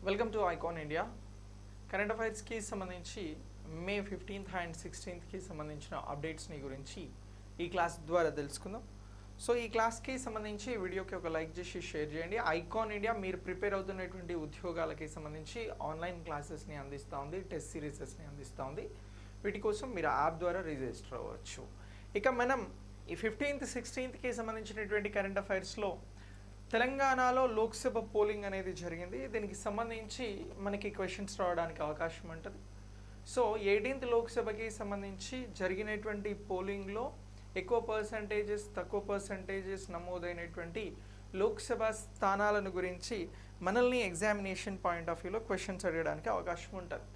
Welcome to Icon India. Current అఫైర్స్కి సంబంధించి May 15th and 16th సంబంధించిన అప్డేట్స్ని గురించి ఈ క్లాస్ ద్వారా తెలుసుకుందాం. సో ఈ క్లాస్కి సంబంధించి వీడియోకి ఒక లైక్ చేసి షేర్ చేయండి. ఐకాన్ ఇండియా మీరు ప్రిపేర్ అవుతున్నటువంటి ఉద్యోగాలకి సంబంధించి ఆన్లైన్ క్లాసెస్ని అందిస్తూ ఉంది, టెస్ట్ సిరీసెస్ని అందిస్తూ ఉంది. వీటి కోసం మీరు యాప్ ద్వారా రిజిస్టర్ అవ్వచ్చు. ఇక మనం ఈ 15th, 16th సంబంధించినటువంటి కరెంట్ అఫైర్స్లో తెలంగాణలో లోక్సభ పోలింగ్ అనేది జరిగింది. దీనికి సంబంధించి మనకి క్వశ్చన్స్ రావడానికి అవకాశం ఉంటుంది. సో 18th లోక్సభకి సంబంధించి జరిగినటువంటి పోలింగ్లో ఎక్కువ పర్సంటేజెస్, తక్కువ పర్సంటేజెస్ నమోదైనటువంటి లోక్సభ స్థానాలను గురించి మనల్ని ఎగ్జామినేషన్ పాయింట్ ఆఫ్ వ్యూలో క్వశ్చన్స్ అడగడానికి అవకాశం ఉంటుంది.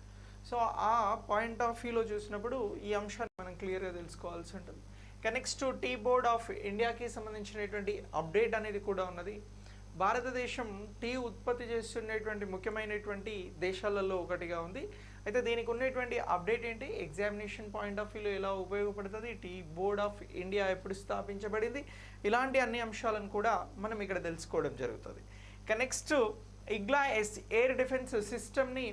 సో ఆ పాయింట్ ఆఫ్ వ్యూలో చూసినప్పుడు ఈ అంశాన్ని మనం క్లియర్గా తెలుసుకోవాల్సి ఉంటుంది. నెక్స్ట్ టీ బోర్డ్ ఆఫ్ ఇండియాకి సంబంధించినటువంటి అప్డేట్ అనేది కూడా ఉన్నది. భారతదేశం టీ ఉత్పత్తి చేస్తున్నటువంటి ముఖ్యమైనటువంటి దేశాలలో ఒకటిగా ఉంది. అయితే దీనికి ఉన్నటువంటి అప్డేట్ ఏంటి, ఎగ్జామినేషన్ పాయింట్ ఆఫ్ వ్యూలో ఎలా ఉపయోగపడుతుంది, టీ బోర్డ్ ఆఫ్ ఇండియా ఎప్పుడు స్థాపించబడింది, ఇలాంటి అన్ని అంశాలను కూడా మనం ఇక్కడ తెలుసుకోవడం జరుగుతుంది. ఇక నెక్స్ట్ ఇగ్లా ఎయిర్ డిఫెన్స్ సిస్టమ్ని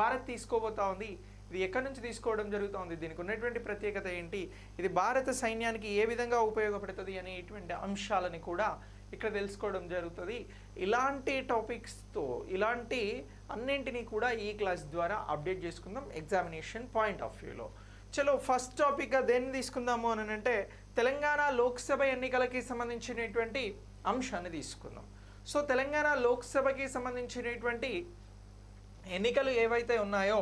భారత్ తీసుకోబోతా ఉంది. ఇది ఎక్కడి నుంచి తీసుకోవడం జరుగుతుంది, దీనికి ఉన్నటువంటి ప్రత్యేకత ఏంటి, ఇది భారత సైన్యానికి ఏ విధంగా ఉపయోగపడుతుంది అనేటువంటి అంశాలని కూడా ఇక్కడ తెలుసుకోవడం జరుగుతుంది. ఇలాంటి టాపిక్స్తో ఇలాంటి అన్నింటినీ కూడా ఈ క్లాస్ ద్వారా అప్డేట్ చేసుకుందాం ఎగ్జామినేషన్ పాయింట్ ఆఫ్ వ్యూలో. చలో ఫస్ట్ టాపిక్గా దేన్ని తీసుకుందాము అని అంటే తెలంగాణ లోక్సభ ఎన్నికలకి సంబంధించినటువంటి అంశాన్ని తీసుకుందాం. సో తెలంగాణ లోక్సభకి సంబంధించినటువంటి ఎన్నికలు ఏవైతే ఉన్నాయో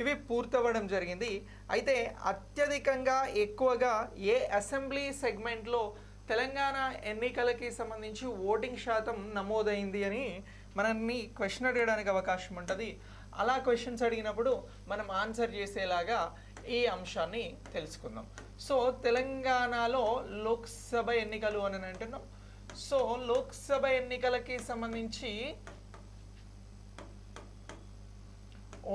ఇవి పూర్తవ్వడం జరిగింది. అయితే అత్యధికంగా ఎక్కువగా ఏ అసెంబ్లీ సెగ్మెంట్లో తెలంగాణ ఎన్నికలకి సంబంధించి ఓటింగ్ శాతం నమోదైంది అని మనల్ని క్వశ్చన్ అడగడానికి అవకాశం ఉంటుంది. అలా క్వశ్చన్స్ అడిగినప్పుడు మనం ఆన్సర్ చేసేలాగా ఈ అంశాన్ని తెలుసుకుందాం. సో తెలంగాణలో లోక్సభ ఎన్నికలు అని అంటున్నాం. సో లోక్సభ ఎన్నికలకి సంబంధించి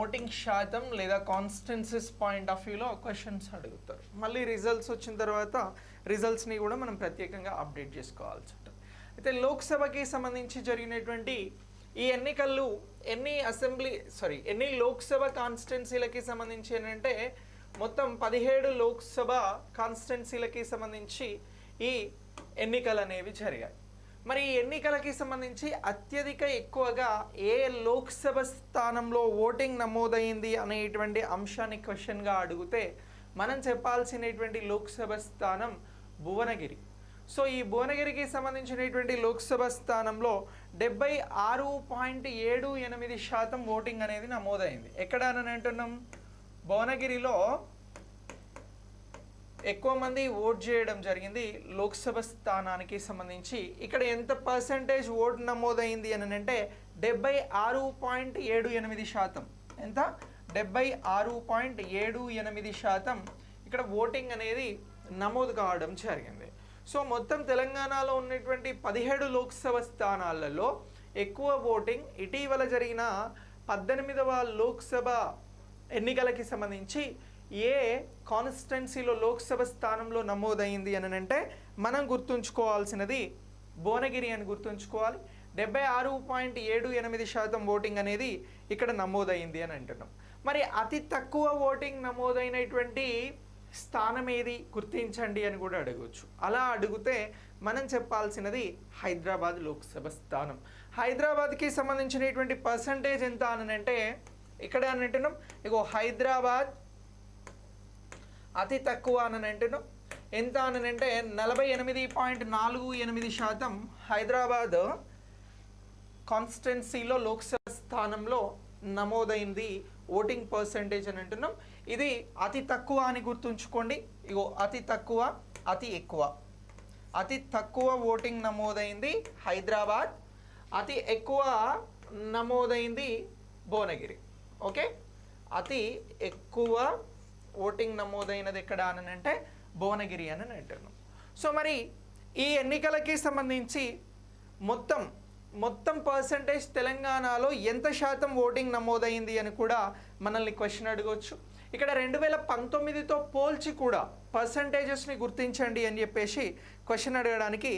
ఓటింగ్ శాతం లేదా కాన్స్టిట్యున్సీస్ పాయింట్ ఆఫ్ వ్యూలో క్వశ్చన్స్ అడుగుతారు. మళ్ళీ రిజల్ట్స్ వచ్చిన తర్వాత రిజల్ట్స్ని కూడా మనం ప్రత్యేకంగా అప్డేట్ చేసుకోవాల్సి ఉంటుంది. అయితే లోక్సభకి సంబంధించి జరిగినటువంటి ఈ ఎన్నికలు ఎన్ని లోక్సభ కాన్స్టిట్యున్సీలకి సంబంధించి అంటే మొత్తం 17 లోక్సభ కాన్స్టిట్యున్సీలకి సంబంధించి ఈ ఎన్నికలు అనేవి జరిగాయి. మరి ఈ ఎన్నికలకి సంబంధించి ఎక్కువగా ఏ లోక్సభ స్థానంలో ఓటింగ్ నమోదైంది అనేటువంటి అంశాన్ని క్వశ్చన్గా అడిగితే మనం చెప్పాల్సినటువంటి లోక్సభ స్థానం భువనగిరి. సో ఈ భువనగిరికి సంబంధించినటువంటి లోక్సభ స్థానంలో 76.78% ఓటింగ్ అనేది నమోదైంది. ఎక్కడ అని అంటున్నాం, భువనగిరిలో ఎక్కువ మంది ఓట్ చేయడం జరిగింది లోక్సభ స్థానానికి సంబంధించి. ఇక్కడ ఎంత పర్సంటేజ్ ఓటు నమోదైంది అని అంటే 76.78%. ఎంత, 76.78% ఇక్కడ ఓటింగ్ అనేది నమోదు కావడం జరిగింది. సో మొత్తం తెలంగాణలో ఉన్నటువంటి 17 లోక్సభ స్థానాలలో ఎక్కువ ఓటింగ్ ఇటీవల జరిగిన 18వ లోక్సభ ఎన్నికలకి సంబంధించి ఏ కాన్స్టిట్యున్సీలో లోక్సభ స్థానంలో నమోదైంది అని అంటే మనం గుర్తుంచుకోవాల్సినది భువనగిరి అని గుర్తుంచుకోవాలి. 76.78% ఓటింగ్ అనేది ఇక్కడ నమోదైంది అని అంటున్నాం. మరి అతి తక్కువ ఓటింగ్ నమోదైనటువంటి స్థానం ఏది గుర్తించండి అని కూడా అడగవచ్చు. అలా అడిగితే మనం చెప్పాల్సినది హైదరాబాద్ లోక్సభ స్థానం. హైదరాబాద్కి సంబంధించినటువంటి పర్సంటేజ్ ఎంత అని అంటే ఇక్కడ అని అంటున్నాం, ఇగో హైదరాబాద్ అతి తక్కువ అని అంటున్నాం. ఎంత అని అంటే 48.48% హైదరాబాద్ కాన్స్టిట్యున్సీలో లోక్సభ స్థానంలో నమోదైంది ఓటింగ్ పర్సంటేజ్ అని అంటున్నాం. ఇది అతి తక్కువ అని గుర్తుంచుకోండి. ఇగో అతి తక్కువ, అతి ఎక్కువ. అతి తక్కువ ఓటింగ్ నమోదైంది హైదరాబాద్, అతి ఎక్కువ నమోదైంది భువనగిరి. ఓకే, అతి ఎక్కువ ఓటింగ్ నమోదైనది ఎక్కడ అని అంటే భువనగిరి అని అంటున్నాం. సో మరి ఈ ఎన్నికలకి సంబంధించి మొత్తం పర్సంటేజ్ తెలంగాణలో ఎంత శాతం ఓటింగ్ నమోదైంది అని కూడా మనల్ని క్వశ్చన్ అడగవచ్చు. ఇక్కడ 2019తో పోల్చి కూడా పర్సంటేజెస్ని గుర్తించండి అని చెప్పేసి క్వశ్చన్ అడగడానికి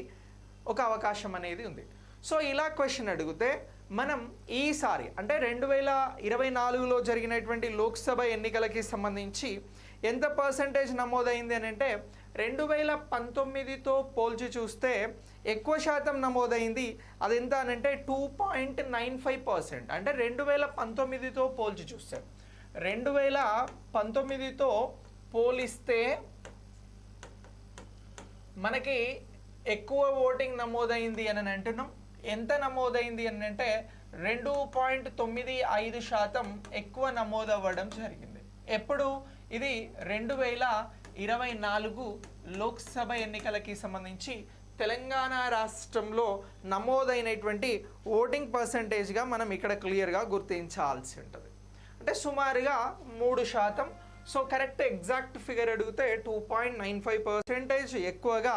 ఒక అవకాశం అనేది ఉంది. సో ఇలా క్వశ్చన్ అడిగితే మనం ఈసారి అంటే 2024లో జరిగినటువంటి లోక్సభ ఎన్నికలకి సంబంధించి ఎంత పర్సంటేజ్ నమోదైంది అని అంటే 2019తో పోల్చి చూస్తే ఎక్కువ శాతం నమోదైంది. అది ఎంత అని అంటే 2.95%. అంటే 2019తో పోల్చి చూస్తే 2019తో పోలిస్తే మనకి ఎక్కువ ఓటింగ్ నమోదైంది అని అంటున్నాం. ఎంత నమోదైంది అని అంటే 2.95% ఎక్కువ నమోదవ్వడం జరిగింది. ఎప్పుడు? ఇది 2024 లోక్సభ ఎన్నికలకి సంబంధించి తెలంగాణ రాష్ట్రంలో నమోదైనటువంటి ఓటింగ్ పర్సంటేజ్గా మనం ఇక్కడ క్లియర్గా గుర్తించాల్సి ఉంటుంది. అంటే సుమారుగా 3%. సో కరెక్ట్ ఎగ్జాక్ట్ ఫిగర్ అడిగితే 2.95% ఎక్కువగా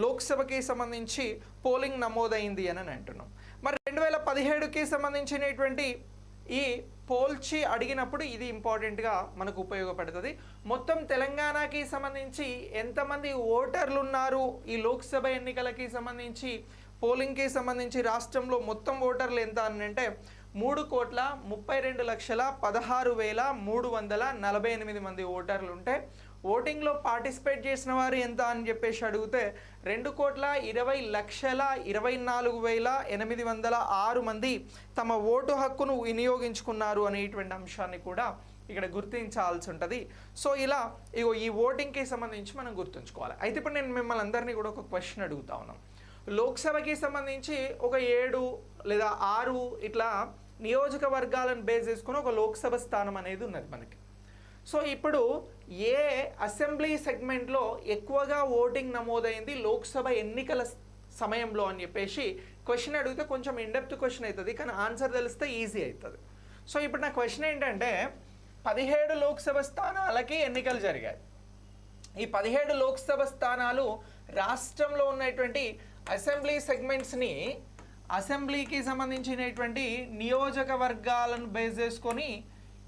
లోక్సభకి సంబంధించి పోలింగ్ నమోదైంది అని అంటున్నాం. మరి 2017కి సంబంధించినటువంటి ఈ పోల్చి అడిగినప్పుడు ఇది ఇంపార్టెంట్గా మనకు ఉపయోగపడుతుంది. మొత్తం తెలంగాణకి సంబంధించి ఎంతమంది ఓటర్లు ఉన్నారు ఈ లోక్సభ ఎన్నికలకి సంబంధించి పోలింగ్కి సంబంధించి రాష్ట్రంలో మొత్తం ఓటర్లు ఎంత అని అంటే 3,32,16,348 మంది ఓటర్లు ఉంటే ఓటింగ్లో పార్టిసిపేట్ చేసిన వారు ఎంత అని చెప్పేసి అడిగితే 2,20,24,806 మంది తమ ఓటు హక్కును వినియోగించుకున్నారు అనేటువంటి అంశాన్ని కూడా ఇక్కడ గుర్తించాల్సి ఉంటుంది. సో ఇలా ఇగో ఈ ఓటింగ్కి సంబంధించి మనం గుర్తుంచుకోవాలి. అయితే ఇప్పుడు నేను మిమ్మల్ని అందరినీ కూడా ఒక క్వశ్చన్ అడుగుతా ఉన్నాను. లోక్సభకి సంబంధించి ఒక 7 లేదా 6 ఇట్లా నియోజకవర్గాలను బేస్ చేసుకుని ఒక లోక్సభ స్థానం అనేది ఉన్నది మనకి. సో ఇప్పుడు ఏ అసెంబ్లీ సెగ్మెంట్లో ఎక్కువగా ఓటింగ్ నమోదైంది లోక్సభ ఎన్నికల సమయంలో అని చెప్పేసి క్వశ్చన్ అడిగితే కొంచెం ఇన్డెప్త్ క్వశ్చన్ అవుతుంది, కానీ ఆన్సర్ తెలిస్తే ఈజీ అవుతుంది. సో ఇప్పుడు నా క్వశ్చన్ ఏంటంటే 17 లోక్సభ స్థానాలకి ఎన్నికలు జరిగాయి. ఈ 17 లోక్సభ స్థానాలు రాష్ట్రంలో ఉన్నటువంటి అసెంబ్లీ సెగ్మెంట్స్ని అసెంబ్లీకి సంబంధించినటువంటి నియోజకవర్గాలను బేస్ చేసుకొని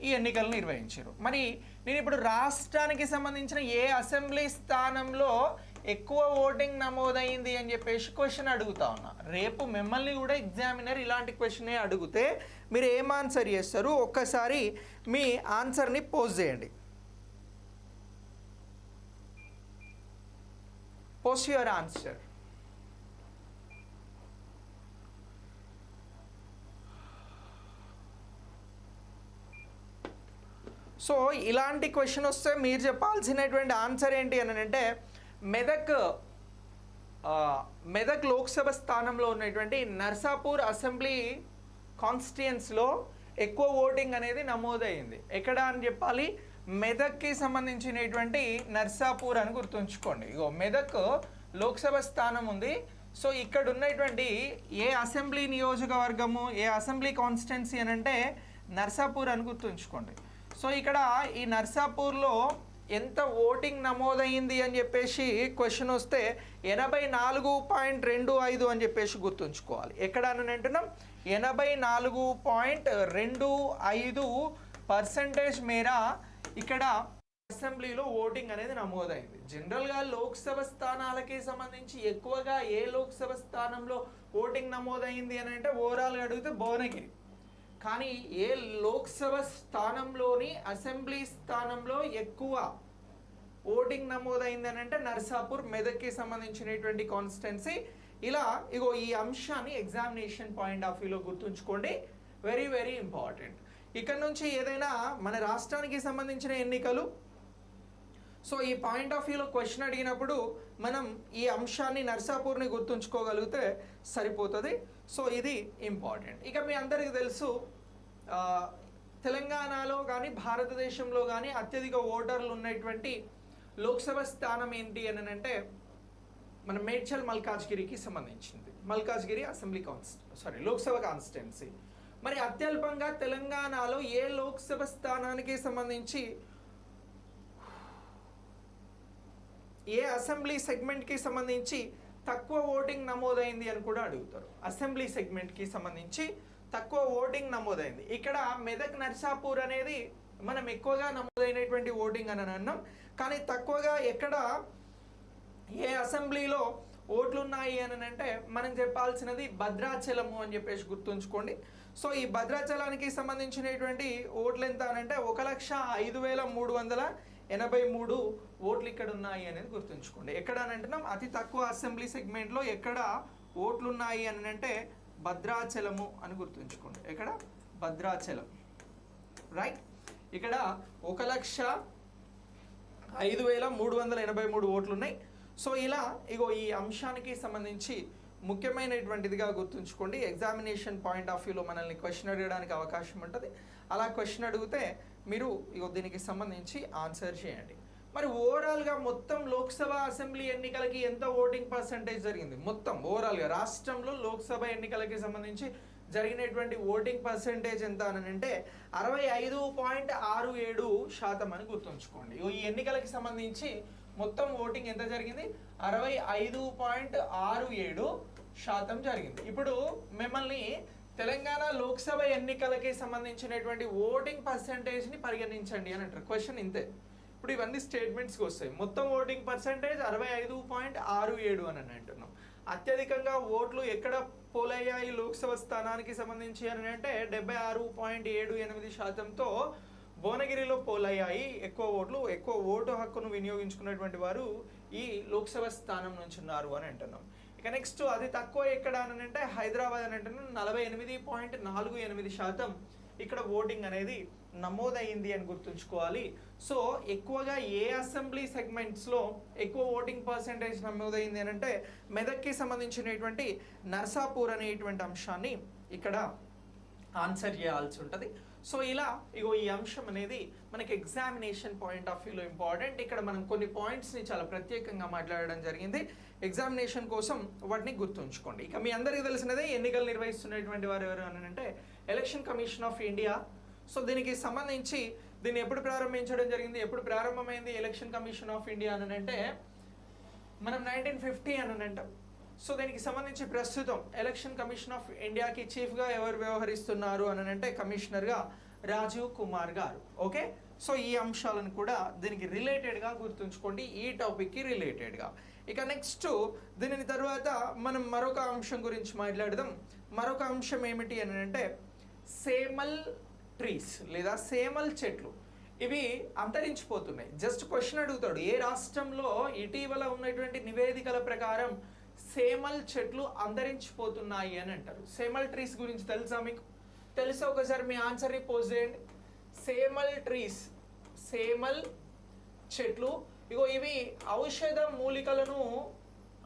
ఈ ఎన్నికలు నిర్వహించారు. మరి నేను ఇప్పుడు రాష్ట్రానికి సంబంధించిన ఏ అసెంబ్లీ స్థానంలో ఎక్కువ ఓటింగ్ నమోదైంది అని చెప్పేసి క్వశ్చన్ అడుగుతా ఉన్నా. రేపు మిమ్మల్ని కూడా ఎగ్జామినర్ ఇలాంటి క్వశ్చనే అడిగితే మీరు ఏం ఆన్సర్ చేస్తారు? ఒక్కసారి మీ ఆన్సర్ని పోస్ట్ చేయండి. Post your answer. సో ఇలాంటి క్వశ్చన్ వస్తే మీరు చెప్పాల్సినటువంటి ఆన్సర్ ఏంటి అని అంటే మెదక్ లోక్సభ స్థానంలో ఉన్నటువంటి నర్సాపూర్ అసెంబ్లీ కాన్స్టిట్యుయెన్సీలో ఎక్కువ ఓటింగ్ అనేది నమోదైంది. ఎక్కడ అని చెప్పాలి? మెదక్కి సంబంధించినటువంటి నర్సాపూర్ అని గుర్తుంచుకోండి. ఇగో మెదక్ లోక్సభ స్థానం ఉంది. సో ఇక్కడ ఉన్నటువంటి ఏ అసెంబ్లీ నియోజకవర్గము, ఏ అసెంబ్లీ కాన్స్టిట్యుయెన్సీ అని అంటే నర్సాపూర్ అని గుర్తుంచుకోండి. సో ఇక్కడ ఈ నర్సాపూర్లో ఎంత ఓటింగ్ నమోదైంది అని చెప్పేసి క్వశ్చన్ వస్తే 84.25 అని చెప్పేసి గుర్తుంచుకోవాలి. ఎక్కడ అని అంటున్నాం? 84.25% మేర ఇక్కడ అసెంబ్లీలో ఓటింగ్ అనేది నమోదైంది. జనరల్గా లోక్సభ స్థానాలకి సంబంధించి ఎక్కువగా ఏ లోక్సభ స్థానంలో ఓటింగ్ నమోదైంది అని అంటే ఓవరాల్గా అడిగితే భువనగిరి. కానీ ఏ లోక్సభ స్థానంలోని అసెంబ్లీ స్థానంలో ఎక్కువ ఓటింగ్ నమోదైంది అని అంటే నర్సాపూర్, మెదక్కి సంబంధించినటువంటి కాన్స్టిట్యున్సీ. ఇలా ఇగో ఈ అంశాన్ని ఎగ్జామినేషన్ పాయింట్ ఆఫ్ వ్యూలో గుర్తుంచుకోండి. Very very important. ఇక్కడ నుంచి ఏదైనా మన రాష్ట్రానికి సంబంధించిన ఎన్నికలు, సో ఈ పాయింట్ ఆఫ్ వ్యూలో క్వశ్చన్ అడిగినప్పుడు మనం ఈ అంశాన్ని నర్సాపూర్ని గుర్తుంచుకోగలిగితే సరిపోతుంది. సో ఇది ఇంపార్టెంట్. ఇక మీ అందరికీ తెలుసు తెలంగాణలో కానీ భారతదేశంలో కానీ అత్యధిక ఓటర్లు ఉన్నటువంటి లోక్సభ స్థానం ఏంటి అని అంటే మన మేడ్చల్ మల్కాజ్గిరికి సంబంధించింది. Malkajgiri assembly Lok Sabha constituency. మరి అత్యల్పంగా తెలంగాణలో ఏ లోక్సభ స్థానానికి సంబంధించి ఏ అసెంబ్లీ సెగ్మెంట్కి సంబంధించి తక్కువ ఓటింగ్ నమోదైంది అని కూడా అడుగుతారు. అసెంబ్లీ సెగ్మెంట్కి సంబంధించి తక్కువ ఓటింగ్ నమోదైంది. ఇక్కడ మెదక్ నర్సాపూర్ అనేది మనం ఎక్కువగా నమోదైనటువంటి ఓటింగ్ అని అన్నాం. కానీ తక్కువగా ఎక్కడ ఏ అసెంబ్లీలో ఓట్లు ఉన్నాయి అని అంటే మనం చెప్పాల్సినది భద్రాచలము అని చెప్పేసి గుర్తుంచుకోండి. సో ఈ భద్రాచలానికి సంబంధించినటువంటి ఓట్లు ఎంత అని అంటే 1,05,383 ఓట్లు ఇక్కడ ఉన్నాయి అనేది గుర్తుంచుకోండి. ఎక్కడ అని అంటున్నాం, అతి తక్కువ అసెంబ్లీ సెగ్మెంట్లో ఎక్కడ ఓట్లు ఉన్నాయి అని అంటే భద్రాచలము అని గుర్తుంచుకోండి. ఎక్కడ? భద్రాచలం. రైట్. ఇక్కడ 1,05,383 ఓట్లు ఉన్నాయి. సో ఇలా ఇగో ఈ అంశానికి సంబంధించి ముఖ్యమైనటువంటిదిగా గుర్తుంచుకోండి. ఎగ్జామినేషన్ పాయింట్ ఆఫ్ వ్యూలో మనల్ని క్వశ్చన్ అడగడానికి అవకాశం ఉంటుంది. అలా క్వశ్చన్ అడిగితే మీరు ఇగో దీనికి సంబంధించి ఆన్సర్ చేయండి. మరి ఓవరాల్గా మొత్తం లోక్సభ అసెంబ్లీ ఎన్నికలకి ఎంత ఓటింగ్ పర్సంటేజ్ జరిగింది? మొత్తం ఓవరాల్గా రాష్ట్రంలో లోక్సభ ఎన్నికలకి సంబంధించి జరిగినటువంటి ఓటింగ్ పర్సంటేజ్ ఎంత అని అంటే 65.67% అని గుర్తుంచుకోండి. ఈ ఎన్నికలకి సంబంధించి మొత్తం ఓటింగ్ ఎంత జరిగింది? 65.67% జరిగింది. ఇప్పుడు మిమ్మల్ని తెలంగాణ లోక్సభ ఎన్నికలకి సంబంధించినటువంటి ఓటింగ్ పర్సంటేజ్ని పరిగణించండి అని అంటారు. క్వశ్చన్ ఇంతే. ఇప్పుడు ఇవన్నీ స్టేట్మెంట్స్కి వస్తాయి. మొత్తం ఓటింగ్ పర్సంటేజ్ 65.67 అని అంటున్నాం. అత్యధికంగా ఓట్లు ఎక్కడ పోలయ్యాయి లోక్సభ స్థానానికి సంబంధించి అని అంటే 76.78%తో భువనగిరిలో పోలయ్యాయి ఎక్కువ ఓట్లు. ఎక్కువ ఓటు హక్కును వినియోగించుకున్నటువంటి వారు ఈ లోక్సభ స్థానం నుంచి ఉన్నారు అని అంటున్నాం. ఇక నెక్స్ట్ అతి తక్కువ ఎక్కడ అని అంటే హైదరాబాద్ అని అంటున్నాం. 48.48% ఇక్కడ ఓటింగ్ అనేది నమోదైంది అని గుర్తుంచుకోవాలి. సో ఎక్కువగా ఏ అసెంబ్లీ సెగ్మెంట్స్లో ఎక్కువ ఓటింగ్ పర్సంటేజ్ నమోదైంది అని అంటే మెదక్కి సంబంధించినటువంటి నర్సాపూర్ అనేటువంటి అంశాన్ని ఇక్కడ ఆన్సర్ చేయాల్సి ఉంటుంది. సో ఇలా ఇగో ఈ అంశం అనేది మనకి ఎగ్జామినేషన్ పాయింట్ ఆఫ్ వ్యూలో ఇంపార్టెంట్. ఇక్కడ మనం కొన్ని పాయింట్స్ని చాలా ప్రత్యేకంగా మాట్లాడడం జరిగింది. ఎగ్జామినేషన్ కోసం వాటిని గుర్తుంచుకోండి. ఇక మీ అందరికీ తెలిసినదే ఎన్నికలు నిర్వహిస్తున్నటువంటి వారు ఎవరు అని అంటే election commission of India. So దీనికి సంబంధించి దీన్ని ఎప్పుడు ప్రారంభించడం జరిగింది, ఎప్పుడు ప్రారంభమైంది ఎలక్షన్ కమిషన్ ఆఫ్ ఇండియా అని అంటే మనం 1950 అని అంటాం. సో దీనికి సంబంధించి ప్రస్తుతం ఎలక్షన్ కమిషన్ ఆఫ్ ఇండియాకి చీఫ్గా ఎవరు వ్యవహరిస్తున్నారు అని అంటే కమిషనర్గా రాజీవ్ కుమార్ గారు. ఓకే. సో ఈ అంశాలను కూడా దీనికి రిలేటెడ్గా గుర్తుంచుకోండి, ఈ టాపిక్కి రిలేటెడ్గా. ఇక నెక్స్ట్ దీని తర్వాత మనం మరొక అంశం గురించి మాట్లాడదాం. మరొక అంశం ఏమిటి అని అంటే సేమల్ ట్రీస్ లేదా సేమల్ చెట్లు ఇవి అంతరించిపోతున్నాయి. జస్ట్ క్వశ్చన్ అడుగుతాడు, ఏ రాష్ట్రంలో ఇటీవల ఉన్నటువంటి నివేదికల ప్రకారం సేమల్ చెట్లు అంతరించిపోతున్నాయి అని అంటారు. సేమల్ ట్రీస్ గురించి తెలుసా మీకు? తెలుసా? ఒకసారి మీ ఆన్సర్ని పోస్ట్ చేయండి. సేమల్ ట్రీస్, సేమల్ చెట్లు ఇగో ఇవి ఔషధ మూలికలను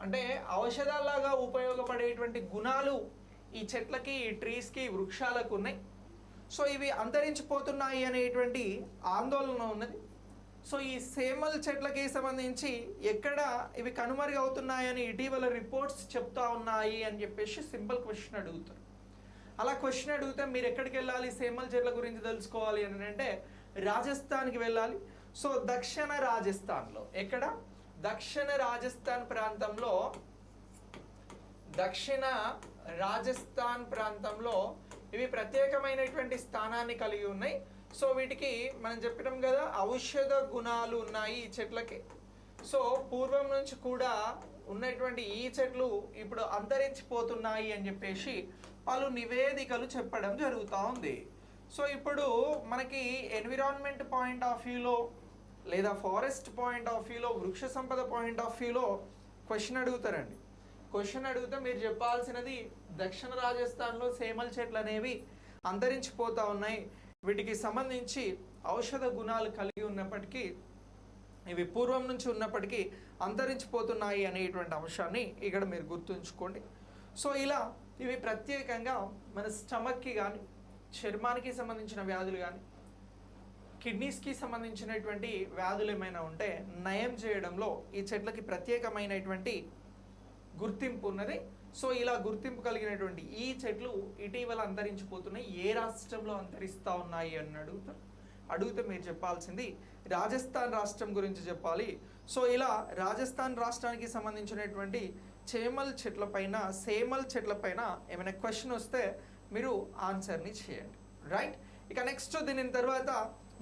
అంటే ఔషధాలాగా ఉపయోగపడేటువంటి గుణాలు ఈ చెట్లకి, ఈ ట్రీస్కి, వృక్షాలకు ఉన్నాయి. సో ఇవి అంతరించిపోతున్నాయి అనేటువంటి ఆందోళన ఉన్నది. సో ఈ సేమల్ చెట్లకి సంబంధించి ఎక్కడ ఇవి కనుమరుగవుతున్నాయని ఇటీవల రిపోర్ట్స్ చెప్తా ఉన్నాయి అని చెప్పేసి సింపుల్ క్వశ్చన్ అడుగుతారు. అలా క్వశ్చన్ అడిగితే మీరు ఎక్కడికి వెళ్ళాలి సేమల్ చెట్ల గురించి తెలుసుకోవాలి అని అంటే రాజస్థాన్కి వెళ్ళాలి. సో దక్షిణ రాజస్థాన్లో ఎక్కడ? దక్షిణ రాజస్థాన్ ప్రాంతంలో, దక్షిణ రాజస్థాన్ ప్రాంతంలో ఇవి ప్రత్యేకమైనటువంటి స్థానాన్ని కలిగి ఉన్నాయి. సో వీటికి మనం చెప్పినాం కదా ఔషధ గుణాలు ఉన్నాయి ఈ చెట్లకి. సో పూర్వం నుంచి కూడా ఉన్నటువంటి ఈ చెట్లు ఇప్పుడు అంతరించిపోతున్నాయి అని చెప్పేసి పలు నివేదికలు చెప్పడం జరుగుతూ ఉంది. సో ఇప్పుడు మనకి ఎన్విరాన్మెంట్ పాయింట్ ఆఫ్ వ్యూలో లేదా ఫారెస్ట్ పాయింట్ ఆఫ్ వ్యూలో, వృక్ష సంపద పాయింట్ ఆఫ్ వ్యూలో క్వశ్చన్ అడుగుతారండి. క్వశ్చన్ అడిగితే మీరు చెప్పాల్సినది దక్షిణ రాజస్థాన్లో సేమల్ చెట్లు అనేవి అంతరించిపోతూ ఉన్నాయి, వీటికి సంబంధించి ఔషధ గుణాలు కలిగి ఉన్నప్పటికీ ఇవి పూర్వం నుంచి ఉన్నప్పటికీ అంతరించిపోతున్నాయి అనేటువంటి అంశాన్ని ఇక్కడ మీరు గుర్తుంచుకోండి. సో ఇలా ఇవి ప్రత్యేకంగా మన స్టమక్కి కానీ, చర్మానికి సంబంధించిన వ్యాధులు కానీ, కిడ్నీస్కి సంబంధించినటువంటి వ్యాధులు ఏమైనా ఉంటే నయం చేయడంలో ఈ చెట్లకి ప్రత్యేకమైనటువంటి గుర్తింపు ఉన్నది. సో ఇలా గుర్తింపు కలిగినటువంటి ఈ చెట్లు ఇటీవల అంతరించిపోతున్నాయి. ఏ రాష్ట్రంలో అంతరిస్తూ ఉన్నాయి అని అడిగితే మీరు చెప్పాల్సింది రాజస్థాన్ రాష్ట్రం గురించి చెప్పాలి. సో ఇలా రాజస్థాన్ రాష్ట్రానికి సంబంధించినటువంటి సేమల్ చెట్లపైన ఏమైనా క్వశ్చన్ వస్తే మీరు ఆన్సర్ని చేయండి. రైట్. ఇక నెక్స్ట్ దీని తర్వాత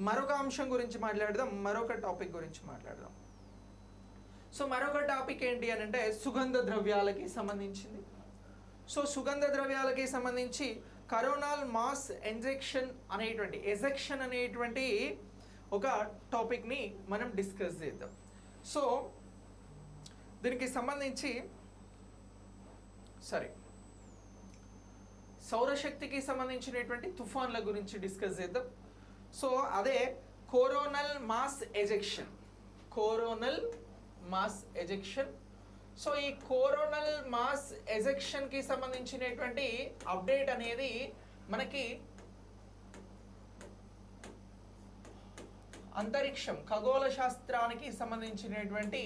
మరొక అంశం గురించి మాట్లాడదాం, మరొక టాపిక్ గురించి మాట్లాడదాం. సో మరొక టాపిక్ ఏంటి అని అంటే సుగంధ ద్రవ్యాలకి సంబంధించింది. సో సుగంధ ద్రవ్యాలకి సంబంధించి కరోనల్ మాస్ ఎజెక్షన్ అనేటువంటి ఒక టాపిక్ని మనం డిస్కస్ చేద్దాం. సో దీనికి సంబంధించి సౌరశక్తికి సంబంధించినటువంటి తుఫాన్ల గురించి డిస్కస్ చేద్దాం. సో అదే కోరోనల్ మాస్ ఎజెక్షన్. సో ఈ కోరోనల్ మాస్ ఎజెక్షన్కి సంబంధించినటువంటి అప్డేట్ అనేది మనకి అంతరిక్షం ఖగోళ శాస్త్రానికి సంబంధించినటువంటి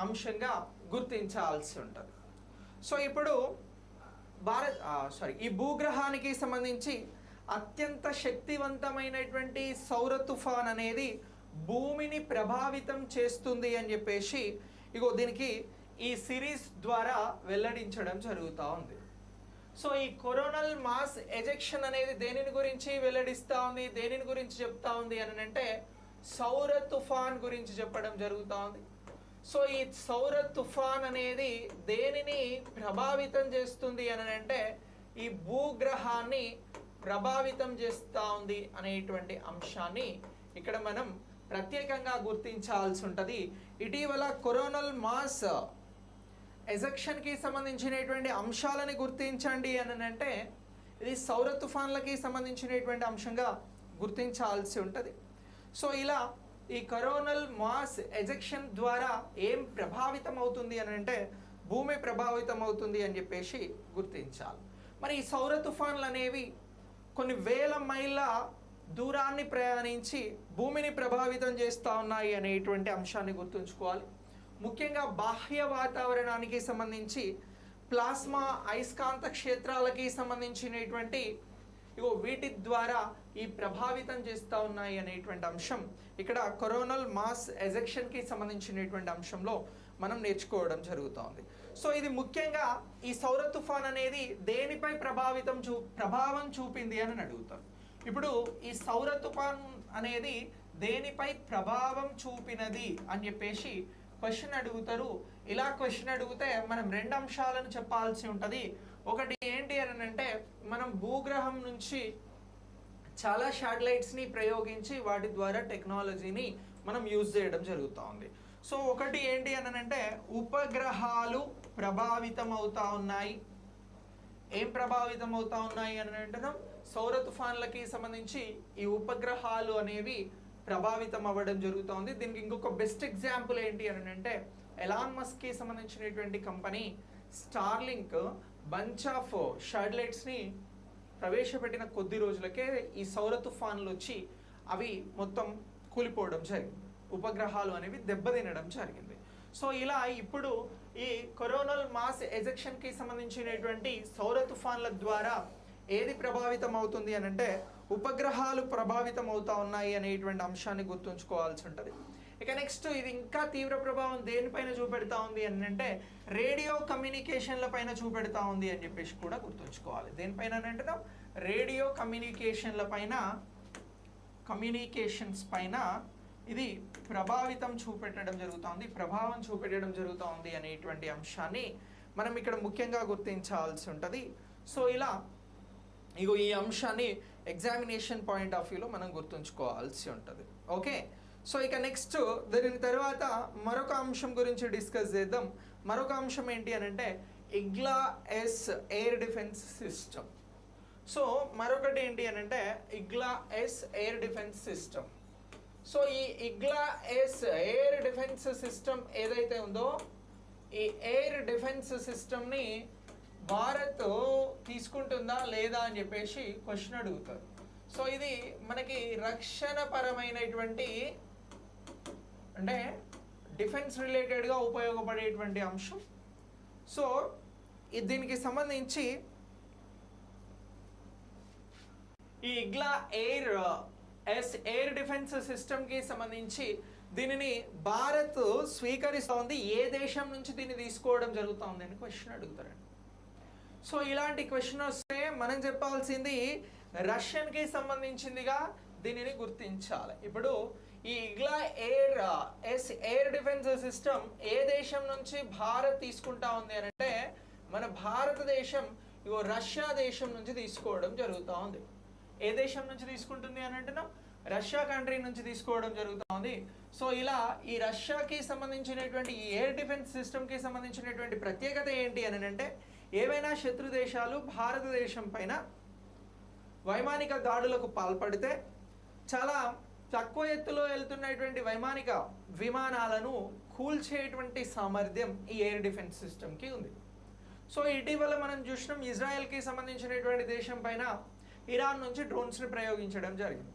అంశంగా గుర్తించాల్సి ఉంటుంది. సో ఇప్పుడు ఈ భూగ్రహానికి సంబంధించి అత్యంత శక్తివంతమైనటువంటి సౌర తుఫాన్ అనేది భూమిని ప్రభావితం చేస్తుంది అని చెప్పేసి దీనికి ఈ సిరీస్ ద్వారా వెల్లడించడం జరుగుతూ ఉంది. సో ఈ కోరోనల్ మాస్ ఎజెక్షన్ అనేది దేనిని గురించి వెల్లడిస్తూ ఉంది, దేనిని గురించి చెప్తా ఉంది అని అంటే సౌర తుఫాన్ గురించి చెప్పడం జరుగుతూ ఉంది. సో ఈ సౌర తుఫాన్ అనేది దేనిని ప్రభావితం చేస్తుంది అని అంటే ఈ భూగ్రహాన్ని ప్రభావితం చేస్తూ ఉంది అనేటువంటి అంశాన్ని ఇక్కడ మనం ప్రత్యేకంగా గుర్తించాల్సి ఉంటుంది. ఇటీవల కోరోనల్ మాస్ ఎజెక్షన్కి సంబంధించినటువంటి అంశాలని గుర్తించండి అని అంటే ఇది సౌర తుఫాన్లకి సంబంధించినటువంటి అంశంగా గుర్తించాల్సి ఉంటుంది. సో ఇలా ఈ కరోనల్ మాస్ ఎజెక్షన్ ద్వారా ఏం ప్రభావితం అవుతుంది అని అంటే భూమి ప్రభావితం అవుతుంది అని చెప్పేసి గుర్తించాలి. మరి ఈ సౌర తుఫాన్లు అనేవి కొన్ని వేల మైళ్ళ దూరాన్ని ప్రయాణించి భూమిని ప్రభావితం చేస్తూ ఉన్నాయి అనేటువంటి అంశాన్ని గుర్తుంచుకోవాలి. ముఖ్యంగా బాహ్య వాతావరణానికి సంబంధించి ప్లాస్మా అయస్కాంత క్షేత్రాలకి సంబంధించినటువంటి వీటి ద్వారా ఈ ప్రభావితం చేస్తూ ఉన్నాయి అనేటువంటి అంశం ఇక్కడ కరోనల్ మాస్ ఎజెక్షన్కి సంబంధించినటువంటి అంశంలో మనం నేర్చుకోవడం జరుగుతోంది. సో ఇది ముఖ్యంగా ఈ సౌర తుఫాన్ అనేది దేనిపై ప్రభావం చూపింది అని అడుగుతారు. ఇప్పుడు ఈ సౌర తుఫాన్ అనేది దేనిపై ప్రభావం చూపినది అని చెప్పేసి క్వశ్చన్ అడుగుతారు. ఇలా క్వశ్చన్ అడిగితే మనం రెండు అంశాలను చెప్పాల్సి ఉంటుంది. ఒకటి ఏంటి అని అంటే మనం భూగ్రహం నుంచి చాలా శాటిలైట్స్ని ప్రయోగించి వాటి ద్వారా టెక్నాలజీని మనం యూజ్ చేయడం జరుగుతూ ఉంది. సో ఒకటి ఏంటి అని అంటే ఉపగ్రహాలు ప్రభావితం అవుతా ఉన్నాయి. ఏం ప్రభావితం అవుతా ఉన్నాయి అని అంటున్నాం, సౌర తుఫాన్లకి సంబంధించి ఈ ఉపగ్రహాలు అనేవి ప్రభావితం అవ్వడం జరుగుతుంది. దీనికి ఇంకొక బెస్ట్ ఎగ్జాంపుల్ ఏంటి అని అంటే ఎలాన్ మస్క్కి సంబంధించినటువంటి కంపెనీ స్టార్లింక్ బంచ్ ఆఫ్ శాటిలైట్స్ని ప్రవేశపెట్టిన కొద్ది రోజులకే ఈ సౌర తుఫాన్లు వచ్చి అవి మొత్తం కూలిపోవడం జరిగింది, ఉపగ్రహాలు అనేవి దెబ్బతినడం జరిగింది. సో ఇలా ఇప్పుడు ఈ కరోనల్ మాస్ ఎజెక్షన్కి సంబంధించినటువంటి సౌర తుఫాన్ల ద్వారా ఏది ప్రభావితం అవుతుంది అని అంటే ఉపగ్రహాలు ప్రభావితం అవుతా ఉన్నాయి అనేటువంటి అంశాన్ని గుర్తుంచుకోవాల్సి ఉంటుంది. ఇక నెక్స్ట్ ఇది ఇంకా తీవ్ర ప్రభావం దేనిపైన చూపెడతా ఉంది అని అంటే రేడియో కమ్యూనికేషన్ల పైన చూపెడతా ఉంది అని చెప్పేసి కూడా గుర్తుంచుకోవాలి. దేనిపైన అంటే రేడియో కమ్యూనికేషన్స్ పైన ఇది ప్రభావం చూపెట్టడం జరుగుతుంది అనేటువంటి అంశాన్ని మనం ఇక్కడ ముఖ్యంగా గుర్తించాల్సి ఉంటుంది. సో ఇలా ఈ అంశాన్ని ఎగ్జామినేషన్ పాయింట్ ఆఫ్ వ్యూలో మనం గుర్తుంచుకోవాల్సి ఉంటుంది. ఓకే, సో ఇక నెక్స్ట్ దీని తర్వాత మరొక అంశం గురించి డిస్కస్ చేద్దాం. మరొక అంశం ఏంటి అని అంటే IGLA-S air defence system. So మరొకటి ఏంటి అని అంటే IGLA-S air defence system. So ఈ IGLA-S ఎయిర్ డిఫెన్స్ సిస్టమ్ ఏదైతే ఉందో ఈ ఎయిర్ డిఫెన్స్ సిస్టమ్ని భారత్ తీసుకుంటుందా లేదా అని చెప్పేసి క్వశ్చన్ అడుగుతారు. సో ఇది మనకి రక్షణ పరమైనటువంటి అంటే డిఫెన్స్ రిలేటెడ్గా ఉపయోగపడేటువంటి అంశం. సో దీనికి సంబంధించి ఈ IGLA-S ఎయిర్ డిఫెన్స్ సిస్టమ్కి సంబంధించి దీనిని భారత్ స్వీకరిస్తోంది. ఏ దేశం నుంచి దీన్ని తీసుకోవడం జరుగుతుంది అని క్వశ్చన్ అడుగుతారండి. సో ఇలాంటి క్వశ్చన్ వస్తే మనం చెప్పాల్సింది రష్యన్కి సంబంధించిందిగా దీనిని గుర్తించాలి. ఇప్పుడు ఈ ఇగ్లా ఎయిర్ డిఫెన్స్ సిస్టమ్ ఏ దేశం నుంచి భారత్ తీసుకుంటా ఉంది అని అంటే మన భారతదేశం ఇగో రష్యా దేశం నుంచి తీసుకోవడం జరుగుతూ ఉంది. ఏ దేశం నుంచి తీసుకుంటుంది అని అంటున్నాం? రష్యా కంట్రీ నుంచి తీసుకోవడం జరుగుతూ ఉంది. సో ఇలా ఈ రష్యాకి సంబంధించినటువంటి ఈ ఎయిర్ డిఫెన్స్ సిస్టమ్కి సంబంధించినటువంటి ప్రత్యేకత ఏంటి అని అంటే ఏవైనా శత్రు దేశాలు భారతదేశం పైన వైమానిక దాడులకు పాల్పడితే చాలా తక్కువ ఎత్తులో వెళ్తున్నటువంటి వైమానిక విమానాలను కూల్చేటువంటి సామర్థ్యం ఈ ఎయిర్ డిఫెన్స్ సిస్టమ్కి ఉంది. సో ఇటీవల మనం చూసినాం ఇజ్రాయెల్కి సంబంధించినటువంటి దేశం పైన ఇరాన్ నుంచి డ్రోన్స్ని ప్రయోగించడం జరిగింది.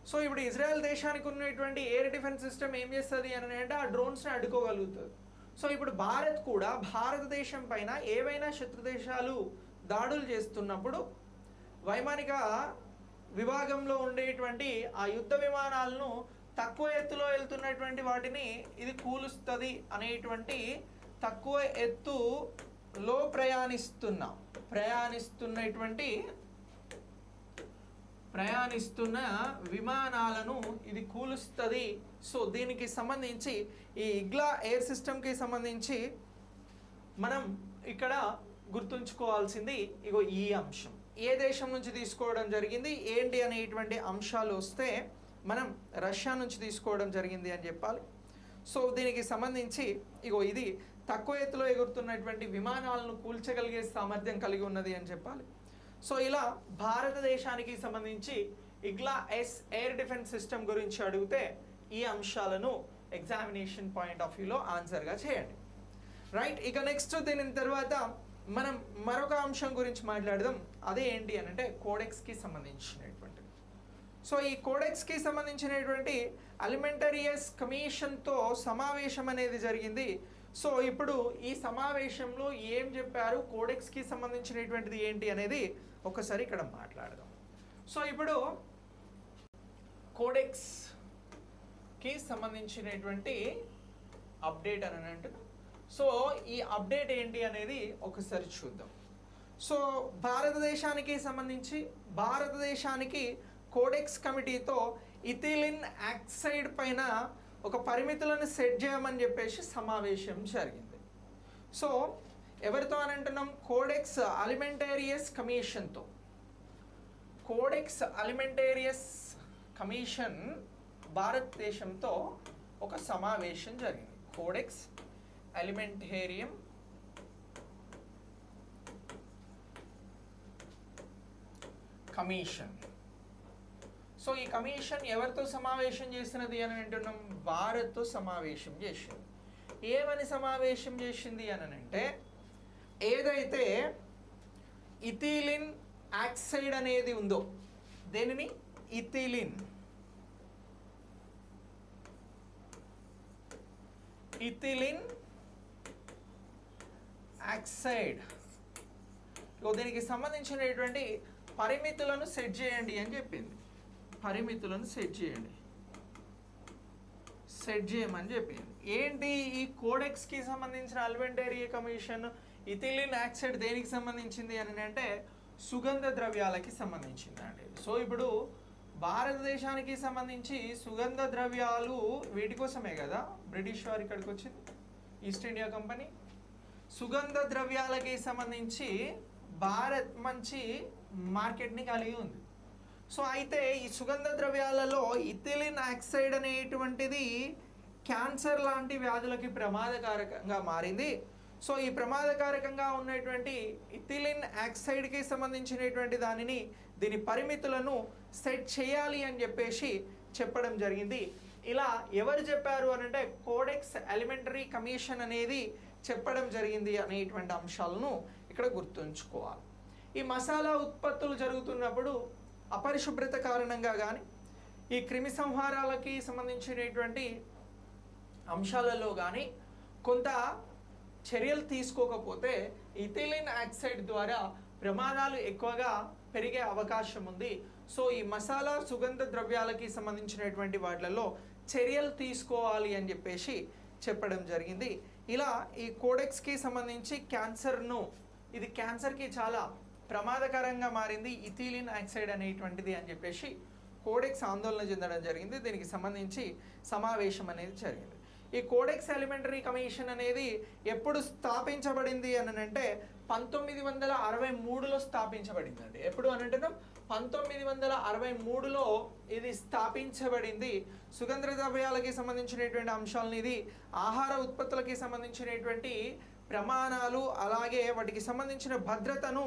సో ఇప్పుడు ఇజ్రాయెల్ దేశానికి ఉన్నటువంటి ఎయిర్ డిఫెన్స్ సిస్టమ్ ఏం చేస్తుంది అని అంటే ఆ డ్రోన్స్ని అడ్డుకోగలుగుతుంది. సో ఇప్పుడు భారత్ కూడా భారతదేశం పైన ఏవైనా శత్రు దేశాలు దాడులు చేస్తున్నప్పుడు వైమానిక విభాగంలో ఉండేటువంటి ఆ యుద్ధ విమానాలను తక్కువ ఎత్తులో వెళ్తున్నటువంటి వాటిని ఇది కూలుస్తుంది అనేటువంటి తక్కువ ఎత్తులో ప్రయాణిస్తున్న విమానాలను ఇది కూలుస్తుంది. సో దీనికి సంబంధించి ఈ ఇగ్లా ఎయిర్ సిస్టమ్కి సంబంధించి మనం ఇక్కడ గుర్తుంచుకోవాల్సింది ఇగో ఈ అంశం. ఏ దేశం నుంచి తీసుకోవడం జరిగింది ఏంటి అనేటువంటి అంశాలు వస్తే మనం రష్యా నుంచి తీసుకోవడం జరిగింది అని చెప్పాలి. సో దీనికి సంబంధించి ఇగో ఇది తక్కువ ఎత్తులో ఎగురుతున్నటువంటి విమానాలను కూల్చగలిగే సామర్థ్యం కలిగి ఉన్నది అని చెప్పాలి. సో ఇలా భారతదేశానికి సంబంధించి ఇగ్లా ఎయిర్ డిఫెన్స్ సిస్టమ్ గురించి అడిగితే ఈ అంశాలను ఎగ్జామినేషన్ పాయింట్ ఆఫ్ వ్యూలో ఆన్సర్గా చేయండి. రైట్, ఇక నెక్స్ట్ దీని తర్వాత మనం మరొక అంశం గురించి మాట్లాడదాం. అదే ఏంటి అని అంటే కోడెక్స్కి సంబంధించినటువంటిది. సో ఈ కోడెక్స్కి సంబంధించినటువంటి అలిమెంటరియస్ కమిషన్తో సమావేశం అనేది జరిగింది. సో ఇప్పుడు ఈ సమావేశంలో ఏం చెప్పారు, కోడెక్స్కి సంబంధించినటువంటిది ఏంటి అనేది ఒకసారి ఇక్కడ మాట్లాడదాం. సో ఇప్పుడు కోడెక్స్కి సంబంధించినటువంటి అప్డేట్ అని అంటున్నాం. సో ఈ అప్డేట్ ఏంటి అనేది ఒకసారి చూద్దాం. సో భారతదేశానికి కోడెక్స్ కమిటీతో ఇథిలిన్ ఆక్సైడ్ పైన ఒక పరిమితులను సెట్ చేయమని చెప్పేసి సమావేశం జరిగింది. సో ఎవరితో అని అంటున్నాం? కోడెక్స్ అలిమెంటేరియస్ కమిషన్తో. కోడెక్స్ అలిమెంటేరియస్ కమిషన్ భారతదేశంతో ఒక సమావేశం జరిగింది. Codex Alimentarius commission. సో ఈ కమిషన్ ఎవరితో సమావేశం చేసినది అని అంటున్నాం? భారత్తో సమావేశం చేసింది. ఏమని సమావేశం చేసింది అని అంటే ఏదైతే ఇథిలిన్ ఆక్సైడ్ అనేది ఉందో, దేనిని? ఇథిలిన్ ఆక్సైడ్ దీనికి సంబంధించినటువంటి పరిమితులను సెట్ చేయండి అని చెప్పింది. పరిమితులను సెట్ చేయమని చెప్పింది. ఏంటి ఈ కోడెక్స్కి సంబంధించిన అలిమెంటరీ కమిషన్ ఇథిలిన్ ఆక్సైడ్ దేనికి సంబంధించింది అని అంటే సుగంధ ద్రవ్యాలకి సంబంధించింది అండి. సో ఇప్పుడు భారతదేశానికి సంబంధించి సుగంధ ద్రవ్యాలు వీటి కోసమే కదా బ్రిటిష్ వారు ఇక్కడికి వచ్చింది, ఈస్ట్ ఇండియా కంపెనీ. సుగంధ ద్రవ్యాలకి సంబంధించి భారత్ మంచి మార్కెట్ని కలిగి ఉంది. సో అయితే ఈ సుగంధ ద్రవ్యాలలో ఇథిలిన్ ఆక్సైడ్ అనేటువంటిది క్యాన్సర్ లాంటి వ్యాధులకి ప్రమాదకారకంగా మారింది. సో ఈ ప్రమాదకారకంగా ఉన్నటువంటి ఇథిలిన్ ఆక్సైడ్కి సంబంధించినటువంటి దీని పరిమితులను సెట్ చేయాలి అని చెప్పేసి చెప్పడం జరిగింది. ఇలా ఎవరు చెప్పారు అని అంటే కోడెక్స్ అలిమెంటరీ కమిషన్ అనేది చెప్పడం జరిగింది అనేటువంటి అంశాలను ఇక్కడ గుర్తుంచుకోవాలి. ఈ మసాలా ఉత్పత్తులు జరుగుతున్నప్పుడు అపరిశుభ్రత కారణంగా కానీ ఈ క్రిమి సంహారాలకి సంబంధించినటువంటి అంశాలలో కానీ కొంత చర్యలు తీసుకోకపోతే ఇథిలిన్ ఆక్సైడ్ ద్వారా ప్రమాదాలు ఎక్కువగా పెరిగే అవకాశం ఉంది. సో ఈ మసాలా సుగంధ ద్రవ్యాలకి సంబంధించినటువంటి వాటిలలో చర్యలు తీసుకోవాలి అని చెప్పేసి చెప్పడం జరిగింది. ఇలా ఈ కోడెక్స్కి సంబంధించి ఇది క్యాన్సర్కి చాలా ప్రమాదకరంగా మారింది ఇథిలిన్ ఆక్సైడ్ అనేటువంటిది అని చెప్పేసి కోడెక్స్ ఆందోళన చెందడం జరిగింది. దీనికి సంబంధించి సమావేశం అనేది జరిగింది. ఈ కోడెక్స్ ఎలిమెంటరీ కమిషన్ అనేది ఎప్పుడు స్థాపించబడింది అని అంటే 1963లో స్థాపించబడింది అండి. ఎప్పుడు అని అంటున్నాం 1963లో ఇది స్థాపించబడింది. సుగంధ ద్రవ్యాలకి సంబంధించినటువంటి అంశాలను, ఇది ఆహార ఉత్పత్తులకి సంబంధించినటువంటి ప్రమాణాలు, అలాగే వాటికి సంబంధించిన భద్రతను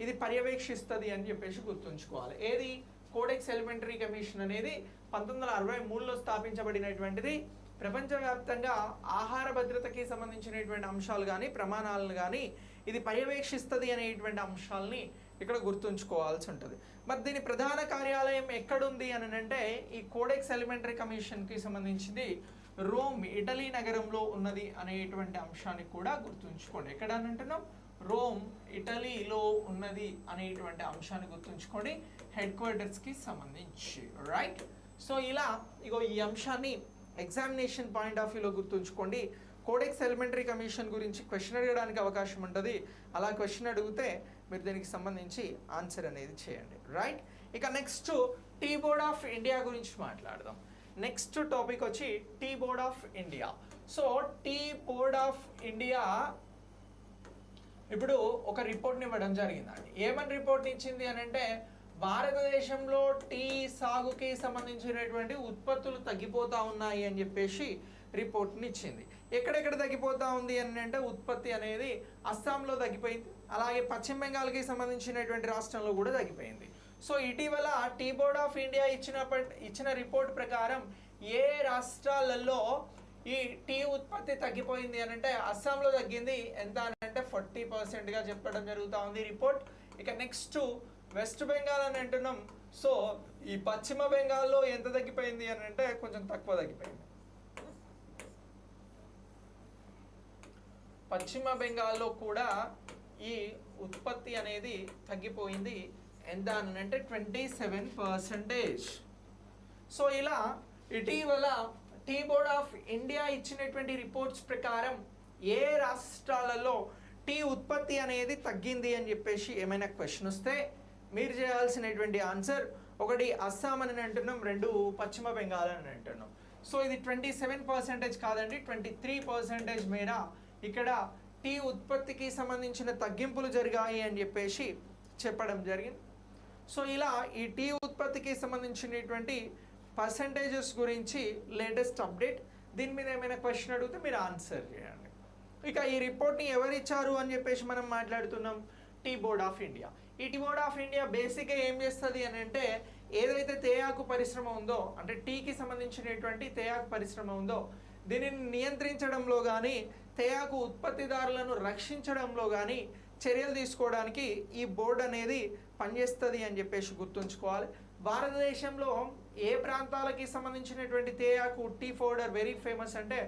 ఇది పర్యవేక్షిస్తుంది అని చెప్పేసి గుర్తుంచుకోవాలి. ఏది కోడెక్స్ ఎలిమెంటరీ కమిషన్ అనేది 1963లో స్థాపించబడినటువంటిది. ప్రపంచవ్యాప్తంగా ఆహార భద్రతకి సంబంధించినటువంటి అంశాలు కానీ ప్రమాణాలను కానీ ఇది పర్యవేక్షిస్తుంది అనేటువంటి అంశాలని ఇక్కడ గుర్తుంచుకోవాల్సి ఉంటుంది. మరి దీని ప్రధాన కార్యాలయం ఎక్కడుంది అని అంటే ఈ కోడెక్స్ ఎలిమెంటరీ కమిషన్కి సంబంధించింది రోమ్, ఇటలీ నగరంలో ఉన్నది అనేటువంటి అంశాన్ని కూడా గుర్తుంచుకోండి. ఎక్కడ అని అంటున్నాం? రోమ్, ఇటలీలో ఉన్నది అనేటువంటి అంశాన్ని గుర్తుంచుకోండి, హెడ్ క్వార్టర్స్కి సంబంధించి. రైట్. సో ఇలా ఇగో ఈ అంశాన్ని ఎగ్జామినేషన్ పాయింట్ ఆఫ్ వ్యూలో గుర్తుంచుకోండి. కోడెక్స్ ఎలిమెంటరీ కమిషన్ గురించి క్వశ్చన్ అడగడానికి అవకాశం ఉంటుంది. అలా క్వశ్చన్ అడిగితే మీరు దీనికి సంబంధించి ఆన్సర్ అనేది చేయండి. రైట్. ఇక next tea board of India గురించి మాట్లాడదాం. నెక్స్ట్ టాపిక్ వచ్చి tea board of India. So tea board of India ఇప్పుడు ఒక రిపోర్ట్ని ఇవ్వడం జరిగిందండి. ఏమని రిపోర్ట్ ఇచ్చింది అని అంటే భారతదేశంలో టీ సాగుకి సంబంధించినటువంటి ఉత్పత్తులు తగ్గిపోతూ ఉన్నాయి అని చెప్పేసి రిపోర్ట్ని ఇచ్చింది. ఎక్కడెక్కడ తగ్గిపోతూ ఉంది అని అంటే ఉత్పత్తి అనేది అస్సాంలో తగ్గిపోయింది, అలాగే పశ్చిమ బెంగాల్కి సంబంధించినటువంటి రాష్ట్రంలో కూడా తగ్గిపోయింది. సో ఇటీవల టీ బోర్డ్ ఆఫ్ ఇండియా ఇచ్చిన రిపోర్ట్ ప్రకారం ఏ రాష్ట్రాలలో ఈ టీ ఉత్పత్తి తగ్గిపోయింది అని అంటే అస్సాంలో తగ్గింది. ఎంత అని అంటే 40%గా చెప్పడం జరుగుతూ ఉంది రిపోర్ట్. ఇక నెక్స్ట్ వెస్ట్ బెంగాల్ అని అంటున్నాం. సో ఈ పశ్చిమ బెంగాల్లో ఎంత తగ్గిపోయింది అని అంటే కొంచెం తక్కువ తగ్గిపోయింది. పశ్చిమ బెంగాల్లో కూడా ఈ ఉత్పత్తి అనేది తగ్గిపోయింది. ఎంత అని అంటే 27%. సో ఇలా ఇటీవల టీ బోర్డ్ ఆఫ్ ఇండియా ఇచ్చినటువంటి రిపోర్ట్స్ ప్రకారం ఏ రాష్ట్రాలలో టీ ఉత్పత్తి అనేది తగ్గింది అని చెప్పేసి ఏమైనా క్వశ్చన్ వస్తే మీరు చేయాల్సినటువంటి ఆన్సర్ ఒకటి అస్సాం అని అంటున్నాం, 2 పశ్చిమ బెంగాల్ అని అంటున్నాం. సో ఇది 27% కాదండి, 23% మేర ఇక్కడ టీ ఉత్పత్తికి సంబంధించిన తగ్గింపులు జరిగాయి అని చెప్పేసి చెప్పడం జరిగింది. సో ఇలా ఈ టీ ఉత్పత్తికి సంబంధించినటువంటి పర్సంటేజెస్ గురించి లేటెస్ట్ అప్డేట్. దీని మీద ఏమైనా క్వశ్చన్ అడిగితే మీరు ఆన్సర్ చేయండి. ఇక ఈ రిపోర్ట్ని ఎవరు ఇచ్చారు అని చెప్పేసి మనం మాట్లాడుతున్నాం, టీ బోర్డ్ ఆఫ్ ఇండియా. ఈ టీ బోర్డ్ ఆఫ్ ఇండియా బేసిక్గా ఏం చేస్తుంది అని అంటే ఏదైతే తేయాకు పరిశ్రమ ఉందో, అంటే టీకి సంబంధించినటువంటి తేయాకు పరిశ్రమ ఉందో దీనిని నియంత్రించడంలో కానీ తేయాకు ఉత్పత్తిదారులను రక్షించడంలో కానీ చర్యలు తీసుకోవడానికి ఈ బోర్డు అనేది పనిచేస్తుంది అని చెప్పేసి గుర్తుంచుకోవాలి. భారతదేశంలో ఏ ప్రాంతాలకి సంబంధించినటువంటి తేయాకు టీ పౌడర్ వెరీ ఫేమస్ అంటే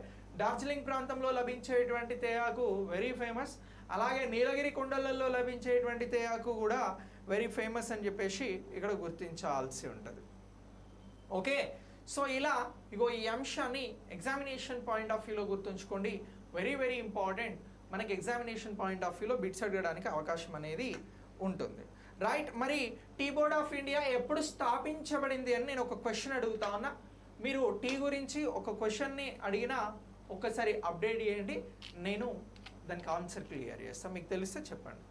డార్జిలింగ్ ప్రాంతంలో లభించేటువంటి తేయాకు వెరీ ఫేమస్, అలాగే నీలగిరి కొండలలో లభించేటువంటి తేయాకు కూడా వెరీ ఫేమస్ అని చెప్పేసి ఇక్కడ గుర్తించాల్సి ఉంటుంది. ఓకే. సో ఇలా ఇగో ఈ అంశాన్ని ఎగ్జామినేషన్ పాయింట్ ఆఫ్ వ్యూలో గుర్తుంచుకోండి, వెరీ వెరీ ఇంపార్టెంట్. మనకి ఎగ్జామినేషన్ పాయింట్ ఆఫ్ వ్యూలో బిట్స్ అడగడానికి అవకాశం అనేది ఉంటుంది. రైట్. మరి టీ బోర్డ్ ఆఫ్ ఇండియా ఎప్పుడు స్థాపించబడింది అని నేను ఒక క్వశ్చన్ అడుగుతా ఉన్నా. మీరు టీ గురించి ఒక క్వశ్చన్ని అడిగినా ఒక్కసారి అప్డేట్ చేయండి, నేను దానికి ఆన్సర్ క్లియర్ చేస్తాను. మీకు తెలిస్తే చెప్పండి.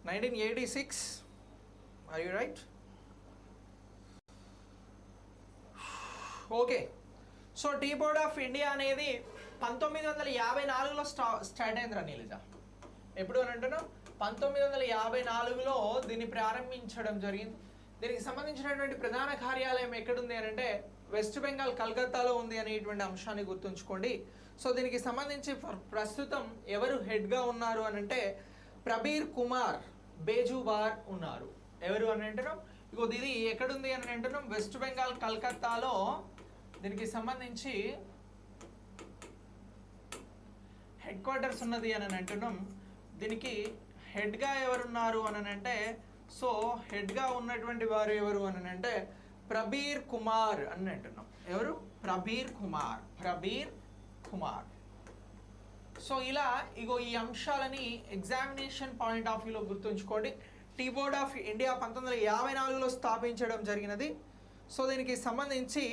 (1986) Are you right? Okay. So tea board of India అనేది 1954లో స్టార్ట్ అయిందిరా నీలిజ. ఎప్పుడు అని అంటున్నాం 1954లో దీన్ని ప్రారంభించడం జరిగింది. దీనికి సంబంధించినటువంటి ప్రధాన కార్యాలయం ఎక్కడుంది అని అంటే వెస్ట్ బెంగాల్ కలకత్తాలో ఉంది అనేటువంటి అంశాన్ని గుర్తుంచుకోండి. సో దీనికి సంబంధించి ప్రస్తుతం ఎవరు హెడ్గా ఉన్నారు అని అంటే ప్రబీర్ కుమార్ బేజుబార్ ఉన్నారు. ఎవరు అని అంటున్నాం, ఇగో ఇది ఎక్కడుంది అని అంటున్నాం వెస్ట్ బెంగాల్ కలకత్తాలో. దీనికి సంబంధించి హెడ్ క్వార్టర్స్ ఉన్నది అని అంటున్నాం. దీనికి హెడ్గా ఎవరున్నారు అని అంటే, సో హెడ్గా ఉన్నటువంటి వారు ఎవరు అని అంటే ప్రబీర్ కుమార్ అని అంటున్నాం. ఎవరు? ప్రబీర్ కుమార్. సో ఇలా ఇగో ఈ అంశాలని ఎగ్జామినేషన్ పాయింట్ ఆఫ్ వ్యూలో గుర్తుంచుకోండి. టీ బోర్డ్ ఆఫ్ ఇండియా 1954లో స్థాపించడం జరిగినది. సో దీనికి సంబంధించి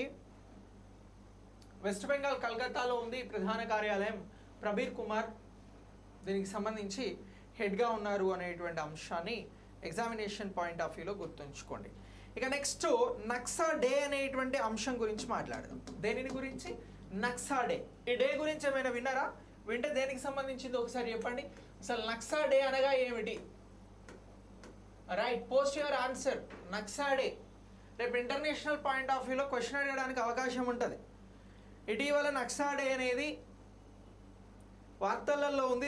వెస్ట్ బెంగాల్ కలకత్తాలో ఉంది ప్రధాన కార్యాలయం. ప్రబీర్ కుమార్ దీనికి సంబంధించి హెడ్గా ఉన్నారు అనేటువంటి అంశాన్ని ఎగ్జామినేషన్ పాయింట్ ఆఫ్ వ్యూలో గుర్తుంచుకోండి. ఇక నెక్స్ట్ నక్సా డే అనేటువంటి అంశం గురించి మాట్లాడదాం. దేనిని గురించి? నక్సా డే. ఈ డే గురించి ఏమైనా విన్నారా? వింటే దేనికి సంబంధించింది ఒకసారి చెప్పండి. అసలు నక్సా డే అనగా ఏమిటి? Right, post your answer. Naksha day రేపు ఇంటర్నేషనల్ పాయింట్ ఆఫ్ వ్యూలో క్వశ్చన్ అడగడానికి అవకాశం ఉంటుంది. ఇటీవల నక్సా డే అనేది వార్తలలో ఉంది.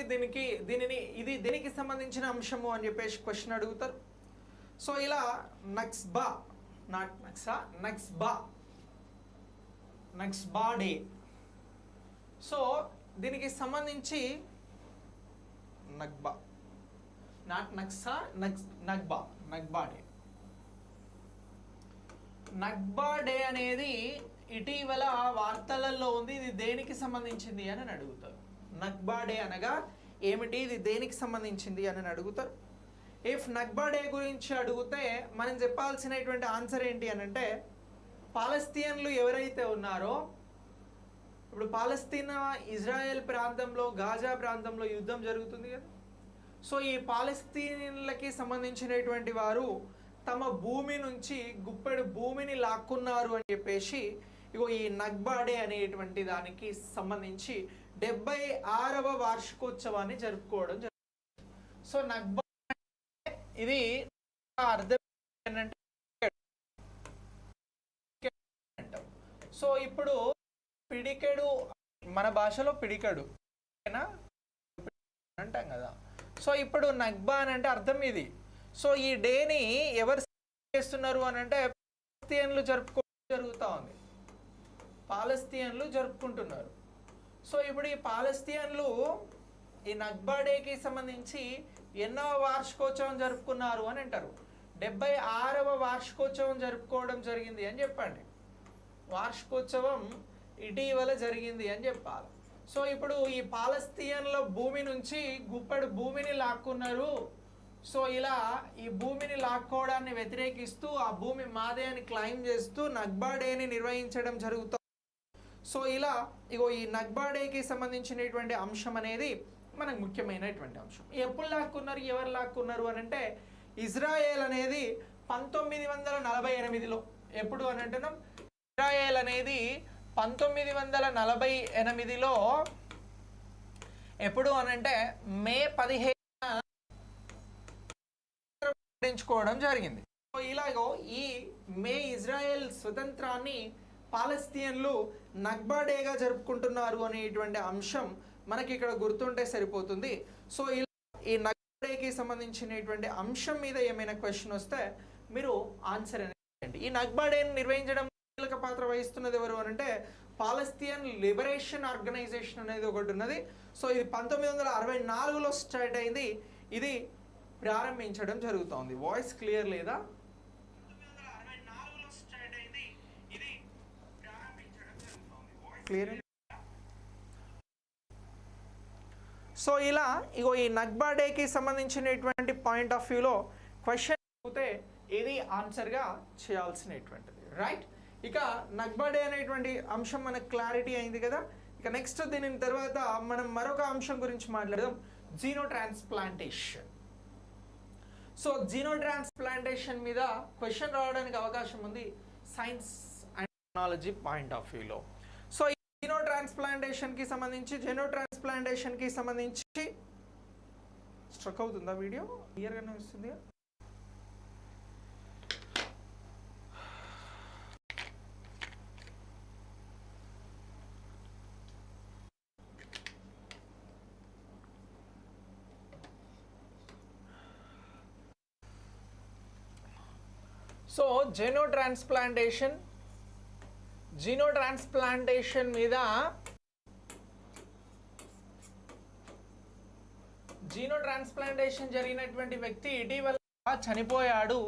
ఇది దేనికి సంబంధించిన అంశము అని చెప్పేసి క్వశ్చన్ అడుగుతారు. సో ఇలా నక్సబా, నాట్ నక్సా, నక్సబా డే. సో దీనికి సంబంధించి నగ్బా, నాట్ నక్సా, నగ్బా డే. నగ్బా డే అనేది ఇటీవల వార్తలలో ఉంది. ఇది దేనికి సంబంధించింది అని అడుగుతారు. నగ్బా డే అనగా ఏమిటి, ఇది దేనికి సంబంధించింది అని అడుగుతారు. ఇఫ్ నగ్బా డే గురించి అడిగితే మనం చెప్పాల్సినటువంటి ఆన్సర్ ఏంటి అని అంటే, పాలస్తీన్లు ఎవరైతే ఉన్నారో, ఇప్పుడు పాలస్తీనా ఇజ్రాయెల్ ప్రాంతంలో, గాజా ప్రాంతంలో యుద్ధం జరుగుతుంది కదా. సో ఈ పాలస్తీన్లకి సంబంధించినటువంటి వారు తమ భూమి నుంచి గుప్పెడు భూమిని లాక్కున్నారు అని చెప్పేసి ఇగో ఈ నగ్బా డే అనేటువంటి దానికి సంబంధించి 76వ వార్షికోత్సవాన్ని జరుపుకోవడం జరుగుతుంది. సో నగ్బా ఇది అర్థం ఏంటంటే, సో ఇప్పుడు పిడికెడు, మన భాషలో పిడికెడు అంటాం కదా. సో ఇప్పుడు నగ్బా అని అంటే అర్థం ఇది. సో ఈ డేని ఎవరు చేస్తున్నారు అని అంటే పాలస్తీన్లు జరుపుకోవడం జరుగుతూ ఉంది. పాలస్తీన్లు జరుపుకుంటున్నారు. సో ఇప్పుడు ఈ పాలస్తీన్లు ఈ నగ్బా డేకి సంబంధించి ఎన్నో వార్షికోత్సవం జరుపుకున్నారు అని అంటారు. 76వ వార్షికోత్సవం జరుపుకోవడం జరిగింది అని చెప్పండి. వార్షికోత్సవం ఇటీవల జరిగింది అని చెప్పాలి. సో ఇప్పుడు ఈ పాలస్తీన్ల భూమి నుంచి గుప్పెడు భూమిని లాక్కున్నారు. సో ఇలా ఈ భూమిని లాక్కోవడాన్ని వ్యతిరేకిస్తూ ఆ భూమి మాదే అని క్లెయిమ్ చేస్తూ నగ్బా డేని నిర్వహించడం జరుగుతుంది. సో ఇలా ఇగో ఈ నగ్బా డేకి సంబంధించినటువంటి అంశం అనేది మనకు ముఖ్యమైనటువంటి అంశం. ఎప్పుడు లాక్కున్నారు, ఎవరు లాక్కున్నారు అని అంటే, ఇజ్రాయెల్ అనేది 1948లో, ఎప్పుడు అని అంటున్నాం, ఇజ్రాయెల్ అనేది 1948లో ఎప్పుడు అని అంటే మే 15న ప్రకటించుకోవడం జరిగింది. సో ఇలాగో ఈ మే ఇజ్రాయెల్ స్వతంత్రాన్ని పాలస్తీన్లు నగ్బా డేగా జరుపుకుంటున్నారు అనేటువంటి అంశం మనకి ఇక్కడ గుర్తుంటే సరిపోతుంది. సో ఇలా ఈ నగ్బా డేకి సంబంధించినటువంటి అంశం మీద ఏమైనా క్వశ్చన్ వస్తే మీరు ఆన్సర్ అనేది. ఈ నగ్బా డేని నిర్వహించడం కీలక పాత్ర వహిస్తున్నది ఎవరు అని అంటే పాలస్తీన్ లిబరేషన్ ఆర్గనైజేషన్ అనేది ఒకటి ఉన్నది. సో ఇది 1964లో స్టార్ట్ అయింది. ఇది ప్రారంభించడం జరుగుతోంది. వాయిస్ క్లియర్ లేదా? క్లియర్. సో ఇలా ఇగో ఈ నగ్బా డేకి సంబంధించినటువంటి పాయింట్ ఆఫ్ వ్యూలో క్వశ్చన్ అడిగితే ఇది ఆన్సర్గా చేయాల్సినటువంటిది. రైట్, ఇక నగ్బా డే అనేటువంటి అంశం మనకు క్లారిటీ అయింది కదా. ఇక నెక్స్ట్ దీని తర్వాత మనం మరొక అంశం గురించి మాట్లాడదాం, జీనో ట్రాన్స్ప్లాంటేషన్. సో జీనో ట్రాన్స్ప్లాంటేషన్ మీద క్వశ్చన్ రావడానికి అవకాశం ఉంది science and technology point of వ్యూలో. సో జీనో ట్రాన్స్ప్లాంటేషన్కి సంబంధించి స్ట్రక్ అవుతుందా వీడియో? క్లియర్గానే వస్తుంది. సో జీనో ట్రాన్స్ప్లాంటేషన్ మీద జీనో ట్రాన్స్ప్లాంటేషన్ జరిగినటువంటి వ్యక్తి ఇటీవల చనిపోయాడు.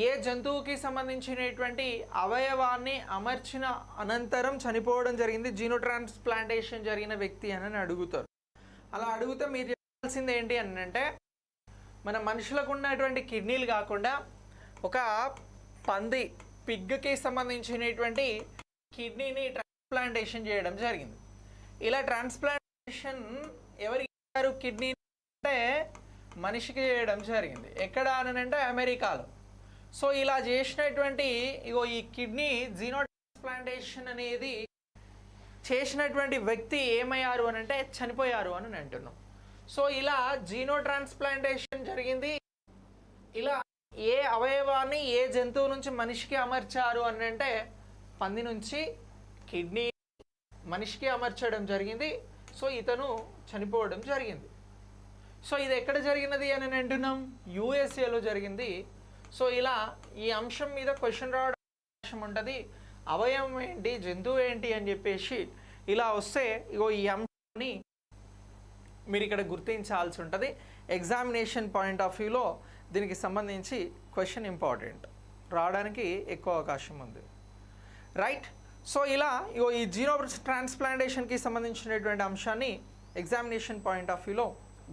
ఏ జంతువుకి సంబంధించినటువంటి అవయవాన్ని అమర్చిన అనంతరం చనిపోవడం జరిగింది, జీనో ట్రాన్స్ప్లాంటేషన్ జరిగిన వ్యక్తి అని అడుగుతారు. అలా అడిగితే మీరు చెప్పాల్సింది ఏంటి అని అంటే, మన మనుషులకు ఉన్నటువంటి కిడ్నీలు కాకుండా ఒక పంది పిగ్కి సంబంధించినటువంటి కిడ్నీని ట్రాన్స్ప్లాంటేషన్ చేయడం జరిగింది. ఇలా ట్రాన్స్ప్లాంటేషన్ ఎవరికి ఇచ్చారు? కిడ్నీ అంటే మనిషికి చేయడం జరిగింది. ఎక్కడ అని అంటే అమెరికాలో. సో ఇలా చేసినటువంటి ఈ కిడ్నీ జీనో ట్రాన్స్ప్లాంటేషన్ అనేది చేసినటువంటి వ్యక్తి ఏమయ్యారు అని అంటే చనిపోయారు అని అంటున్నాం. సో ఇలా జీనో ట్రాన్స్ప్లాంటేషన్ జరిగింది. ఇలా ఏ అవయవాన్ని ఏ జంతువు నుంచి మనిషికి అమర్చారు అని అంటే పంది నుంచి కిడ్నీ మనిషికి అమర్చడం జరిగింది. సో ఇతను చనిపోవడం జరిగింది. సో ఇది ఎక్కడ జరిగినది అని అంటున్నాం? యూఎస్ఏలో జరిగింది. సో ఇలా ఈ అంశం మీద క్వశ్చన్ రావడం అవకాశం ఉంటుంది. అవయవం ఏంటి, జంతువు ఏంటి అని చెప్పేసి ఇలా వస్తే ఈ అంశాన్ని మీరు ఇక్కడ గుర్తించాల్సి ఉంటుంది. ఎగ్జామినేషన్ పాయింట్ ఆఫ్ వ్యూలో దీనికి సంబంధించి క్వశ్చన్ ఇంపార్టెంట్ రావడానికి ఎక్కువ అవకాశం ఉంది. రైట్. సో ఇలా ఈ జీనో ట్రాన్స్ప్లాంటేషన్కి సంబంధించినటువంటి అంశాన్ని ఎగ్జామినేషన్ పాయింట్ ఆఫ్ వ్యూలో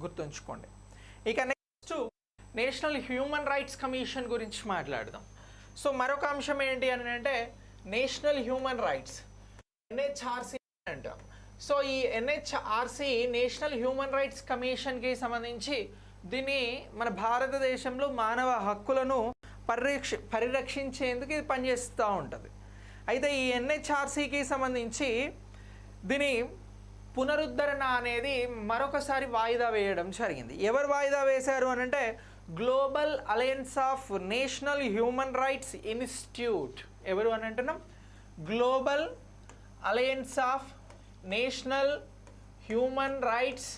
గుర్తుంచుకోండి. ఇక next national human rights commission గురించి మాట్లాడదాం. సో మరొక అంశం ఏంటి అని అంటే నేషనల్ హ్యూమన్ రైట్స్, ఎన్హెచ్ఆర్సీ అంటాం. సో ఈ ఎన్హెచ్ఆర్సీ నేషనల్ హ్యూమన్ రైట్స్ కమిషన్కి సంబంధించి దీన్ని మన భారతదేశంలో మానవ హక్కులను పరిరక్షించేందుకు ఇది పనిచేస్తూ ఉంటుంది. అయితే ఈ ఎన్హెచ్ఆర్సీకి సంబంధించి దీని పునరుద్ధరణ అనేది మరొకసారి వాయిదా వేయడం జరిగింది. ఎవరు వాయిదా వేశారు అని అంటే global alliance of national human rights institute. ఎవరు అని అంటున్నాం? Global alliance of national human rights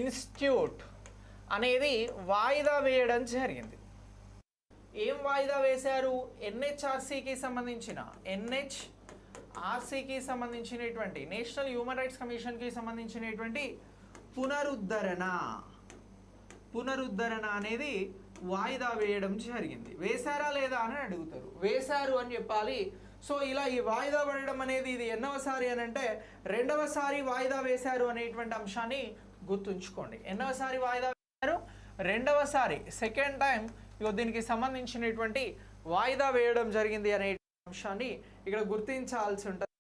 institute అనేది వాయిదా వేయడం జరిగింది. ఏం వాయిదా వేశారు? ఎన్హెచ్ఆర్సీకి సంబంధించినటువంటి నేషనల్ హ్యూమన్ రైట్స్ కమిషన్కి సంబంధించినటువంటి పునరుద్ధరణ అనేది వాయిదా వేయడం జరిగింది. వేశారా లేదా అని అడుగుతారు. వేశారు అని చెప్పాలి. సో ఇలా ఈ వాయిదా పడడం అనేది ఇది ఎన్నవసారి అని అంటే రెండవసారి వాయిదా వేశారు అనేటువంటి అంశాన్ని గుర్తుంచుకోండి. ఎన్నవసారి వాయిదా వేశారు? రెండవసారి, సెకండ్ టైం దీనికి సంబంధించినటువంటి వాయిదా వేయడం జరిగింది అనే అంశాన్ని ఇక్కడ గుర్తించాల్సి ఉంటుంది.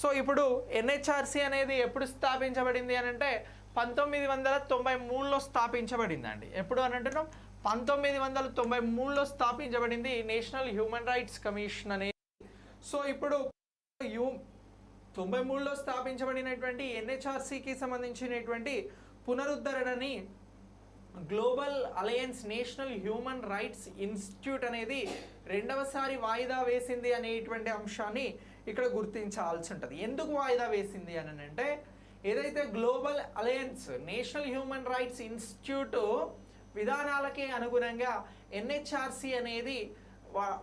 సో ఇప్పుడు ఎన్హెచ్ఆర్సీ అనేది ఎప్పుడు స్థాపించబడింది అని అంటే 1993లో స్థాపించబడిందండి. ఎప్పుడు అని అంటున్నాం? 1993లో స్థాపించబడింది నేషనల్ హ్యూమన్ రైట్స్ కమిషన్ అనేది. సో ఇప్పుడు 93లో స్థాపించబడినటువంటి ఎన్హెచ్ఆర్సీకి సంబంధించినటువంటి పునరుద్ధరణని global alliance national human rights institute అనేది రెండవసారి వాయిదా వేసింది అనేటువంటి అంశాన్ని ఇక్కడ గుర్తించాల్సి ఉంటుంది. ఎందుకు వాయిదా వేసింది అని అంటే ఏదైతే global alliance national human rights institute విధానాలకి అనుగుణంగా ఎన్హెచ్ఆర్సీ అనేది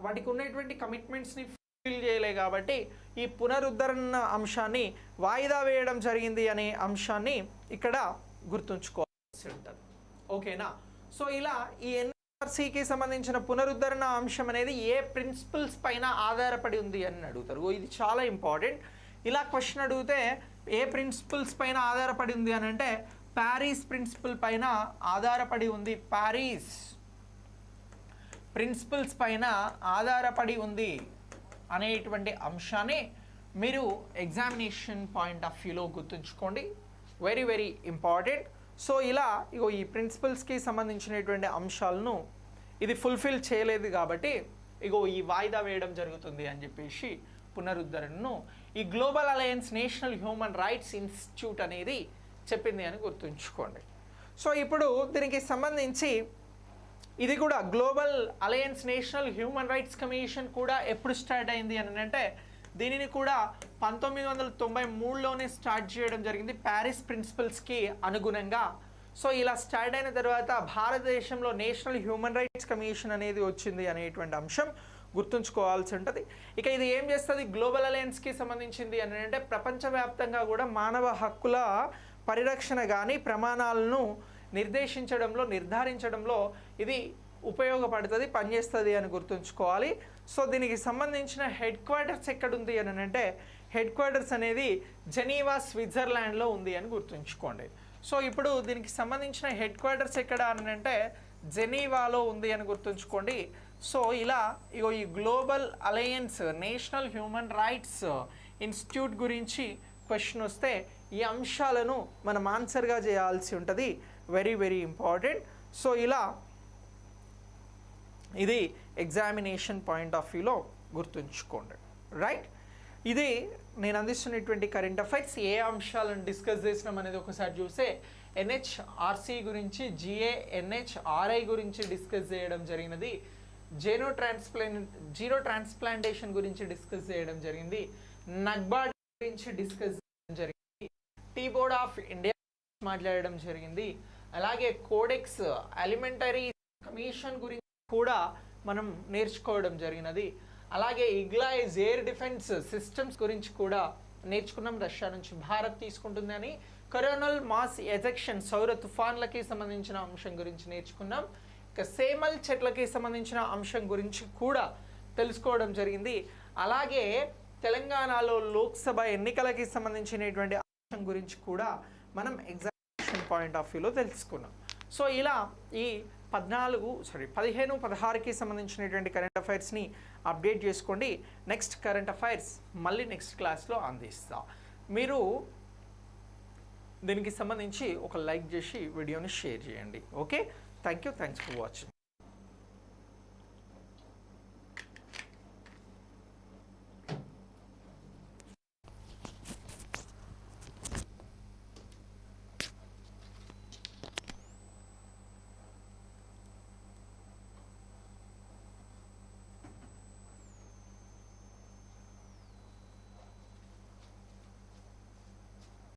వాటికి ఉన్నటువంటి కమిట్మెంట్స్ని ఫుల్ఫిల్ చేయలే కాబట్టి ఈ పునరుద్ధరణ అంశాన్ని వాయిదా వేయడం జరిగింది అనే అంశాన్ని ఇక్కడ గుర్తుంచుకోవాల్సి ఉంటుంది. ఓకేనా? సో ఇలా ఈ ఎన్ఆర్సీకి సంబంధించిన పునరుద్ధరణ అంశం అనేది ఏ ప్రిన్సిపల్స్ పైన ఆధారపడి ఉంది అని అడుగుతారు. ఇది చాలా ఇంపార్టెంట్. ఇలా క్వశ్చన్ అడిగితే ఏ ప్రిన్సిపల్స్ పైన ఆధారపడి ఉంది అని అంటే ప్యారిస్ ప్రిన్సిపల్ పైన ఆధారపడి ఉంది. ప్యారిస్ ప్రిన్సిపల్స్ పైన ఆధారపడి ఉంది అనేటువంటి అంశాన్ని మీరు ఎగ్జామినేషన్ పాయింట్ ఆఫ్ వ్యూలో గుర్తుంచుకోండి. Very very important. సో ఇలా ఈ ప్రిన్సిపల్స్కి సంబంధించినటువంటి అంశాలను ఇది ఫుల్ఫిల్ చేయలేదు కాబట్టి ఈ వాయిదా వేయడం జరుగుతుంది అని చెప్పేసి పునరుద్ధరణను ఈ global alliance national human rights institute అనేది చెప్పింది అని గుర్తుంచుకోండి. సో ఇప్పుడు దీనికి సంబంధించి ఇది కూడా global alliance national human rights commission కూడా ఎప్పుడు స్టార్ట్ అయింది అని అంటే దీనిని కూడా 1993లోనే స్టార్ట్ చేయడం జరిగింది ప్యారిస్ ప్రిన్సిపల్స్కి అనుగుణంగా. సో ఇలా స్టార్ట్ అయిన తర్వాత భారతదేశంలో నేషనల్ హ్యూమన్ రైట్స్ కమిషన్ అనేది వచ్చింది అనేటువంటి అంశం గుర్తుంచుకోవాల్సి ఉంటుంది. ఇక ఇది ఏం చేస్తుంది? గ్లోబల్ అలయన్స్కి సంబంధించింది అని అంటే ప్రపంచవ్యాప్తంగా కూడా మానవ హక్కుల పరిరక్షణ కానీ ప్రమాణాలను నిర్ధారించడంలో ఇది ఉపయోగపడుతుంది, పనిచేస్తుంది అని గుర్తుంచుకోవాలి. సో దీనికి సంబంధించిన హెడ్ క్వార్టర్స్ ఎక్కడుంది అని అంటే హెడ్ క్వార్టర్స్ అనేది జెనీవా స్విట్జర్లాండ్లో ఉంది అని గుర్తుంచుకోండి. సో ఇప్పుడు దీనికి సంబంధించిన హెడ్ క్వార్టర్స్ ఎక్కడ అని అంటే జెనీవాలో ఉంది అని గుర్తుంచుకోండి. సో ఇలా ఇగో ఈ global alliance national human rights institute గురించి క్వశ్చన్ వస్తే ఈ అంశాలను మనం ఆన్సర్గా చేయాల్సి ఉంటుంది. Very very important. సో ఇలా ఇది ఎగ్జామినేషన్ పాయింట్ ఆఫ్ వ్యూలో గుర్తుంచుకోండి. రైట్, ఇది నేను అందిస్తున్నటువంటి కరెంట్ అఫైర్స్. ఏ అంశాలను డిస్కస్ చేసినాం అనేది ఒకసారి చూస్తే NHRC గురించి, GANHRI గురించి డిస్కస్ చేయడం జరిగినది, జీరో ట్రాన్స్ప్లాంటేషన్ గురించి డిస్కస్ చేయడం జరిగింది, నగ్బాడ్ గురించి డిస్కస్ చేయడం జరిగింది, టీ బోర్డ్ ఆఫ్ ఇండియా మాట్లాడడం జరిగింది, అలాగే కోడెక్స్ అలిమెంటరీ కమిషన్ గురించి కూడా మనం నేర్చుకోవడం జరిగినది, అలాగే ఇగ్లాయిజ్ ఎయిర్ డిఫెన్స్ సిస్టమ్స్ గురించి కూడా నేర్చుకున్నాం. రష్యా నుంచి భారత్ తీసుకుంటుంది అని. కరోనల్ మాస్ ఎజెక్షన్ సౌర తుఫాన్లకి సంబంధించిన అంశం గురించి నేర్చుకున్నాం. ఇక సేమల్ చెట్లకి సంబంధించిన అంశం గురించి కూడా తెలుసుకోవడం జరిగింది. అలాగే తెలంగాణలో లోక్సభ ఎన్నికలకి సంబంధించినటువంటి అంశం గురించి కూడా మనం ఎగ్జామినేషన్ పాయింట్ ఆఫ్ వ్యూలో తెలుసుకున్నాం. సో ఇలా ఈ 15, 16కి సంబంధించినటువంటి కరెంట్ అఫైర్స్ని అప్డేట్ చేసుకోండి. నెక్స్ట్ కరెంట్ అఫైర్స్ మళ్ళీ నెక్స్ట్ క్లాస్లో అందిస్తా. మీరు దీనికి సంబంధించి ఒక లైక్ చేసి వీడియోని షేర్ చేయండి. Okay, thanks for watching.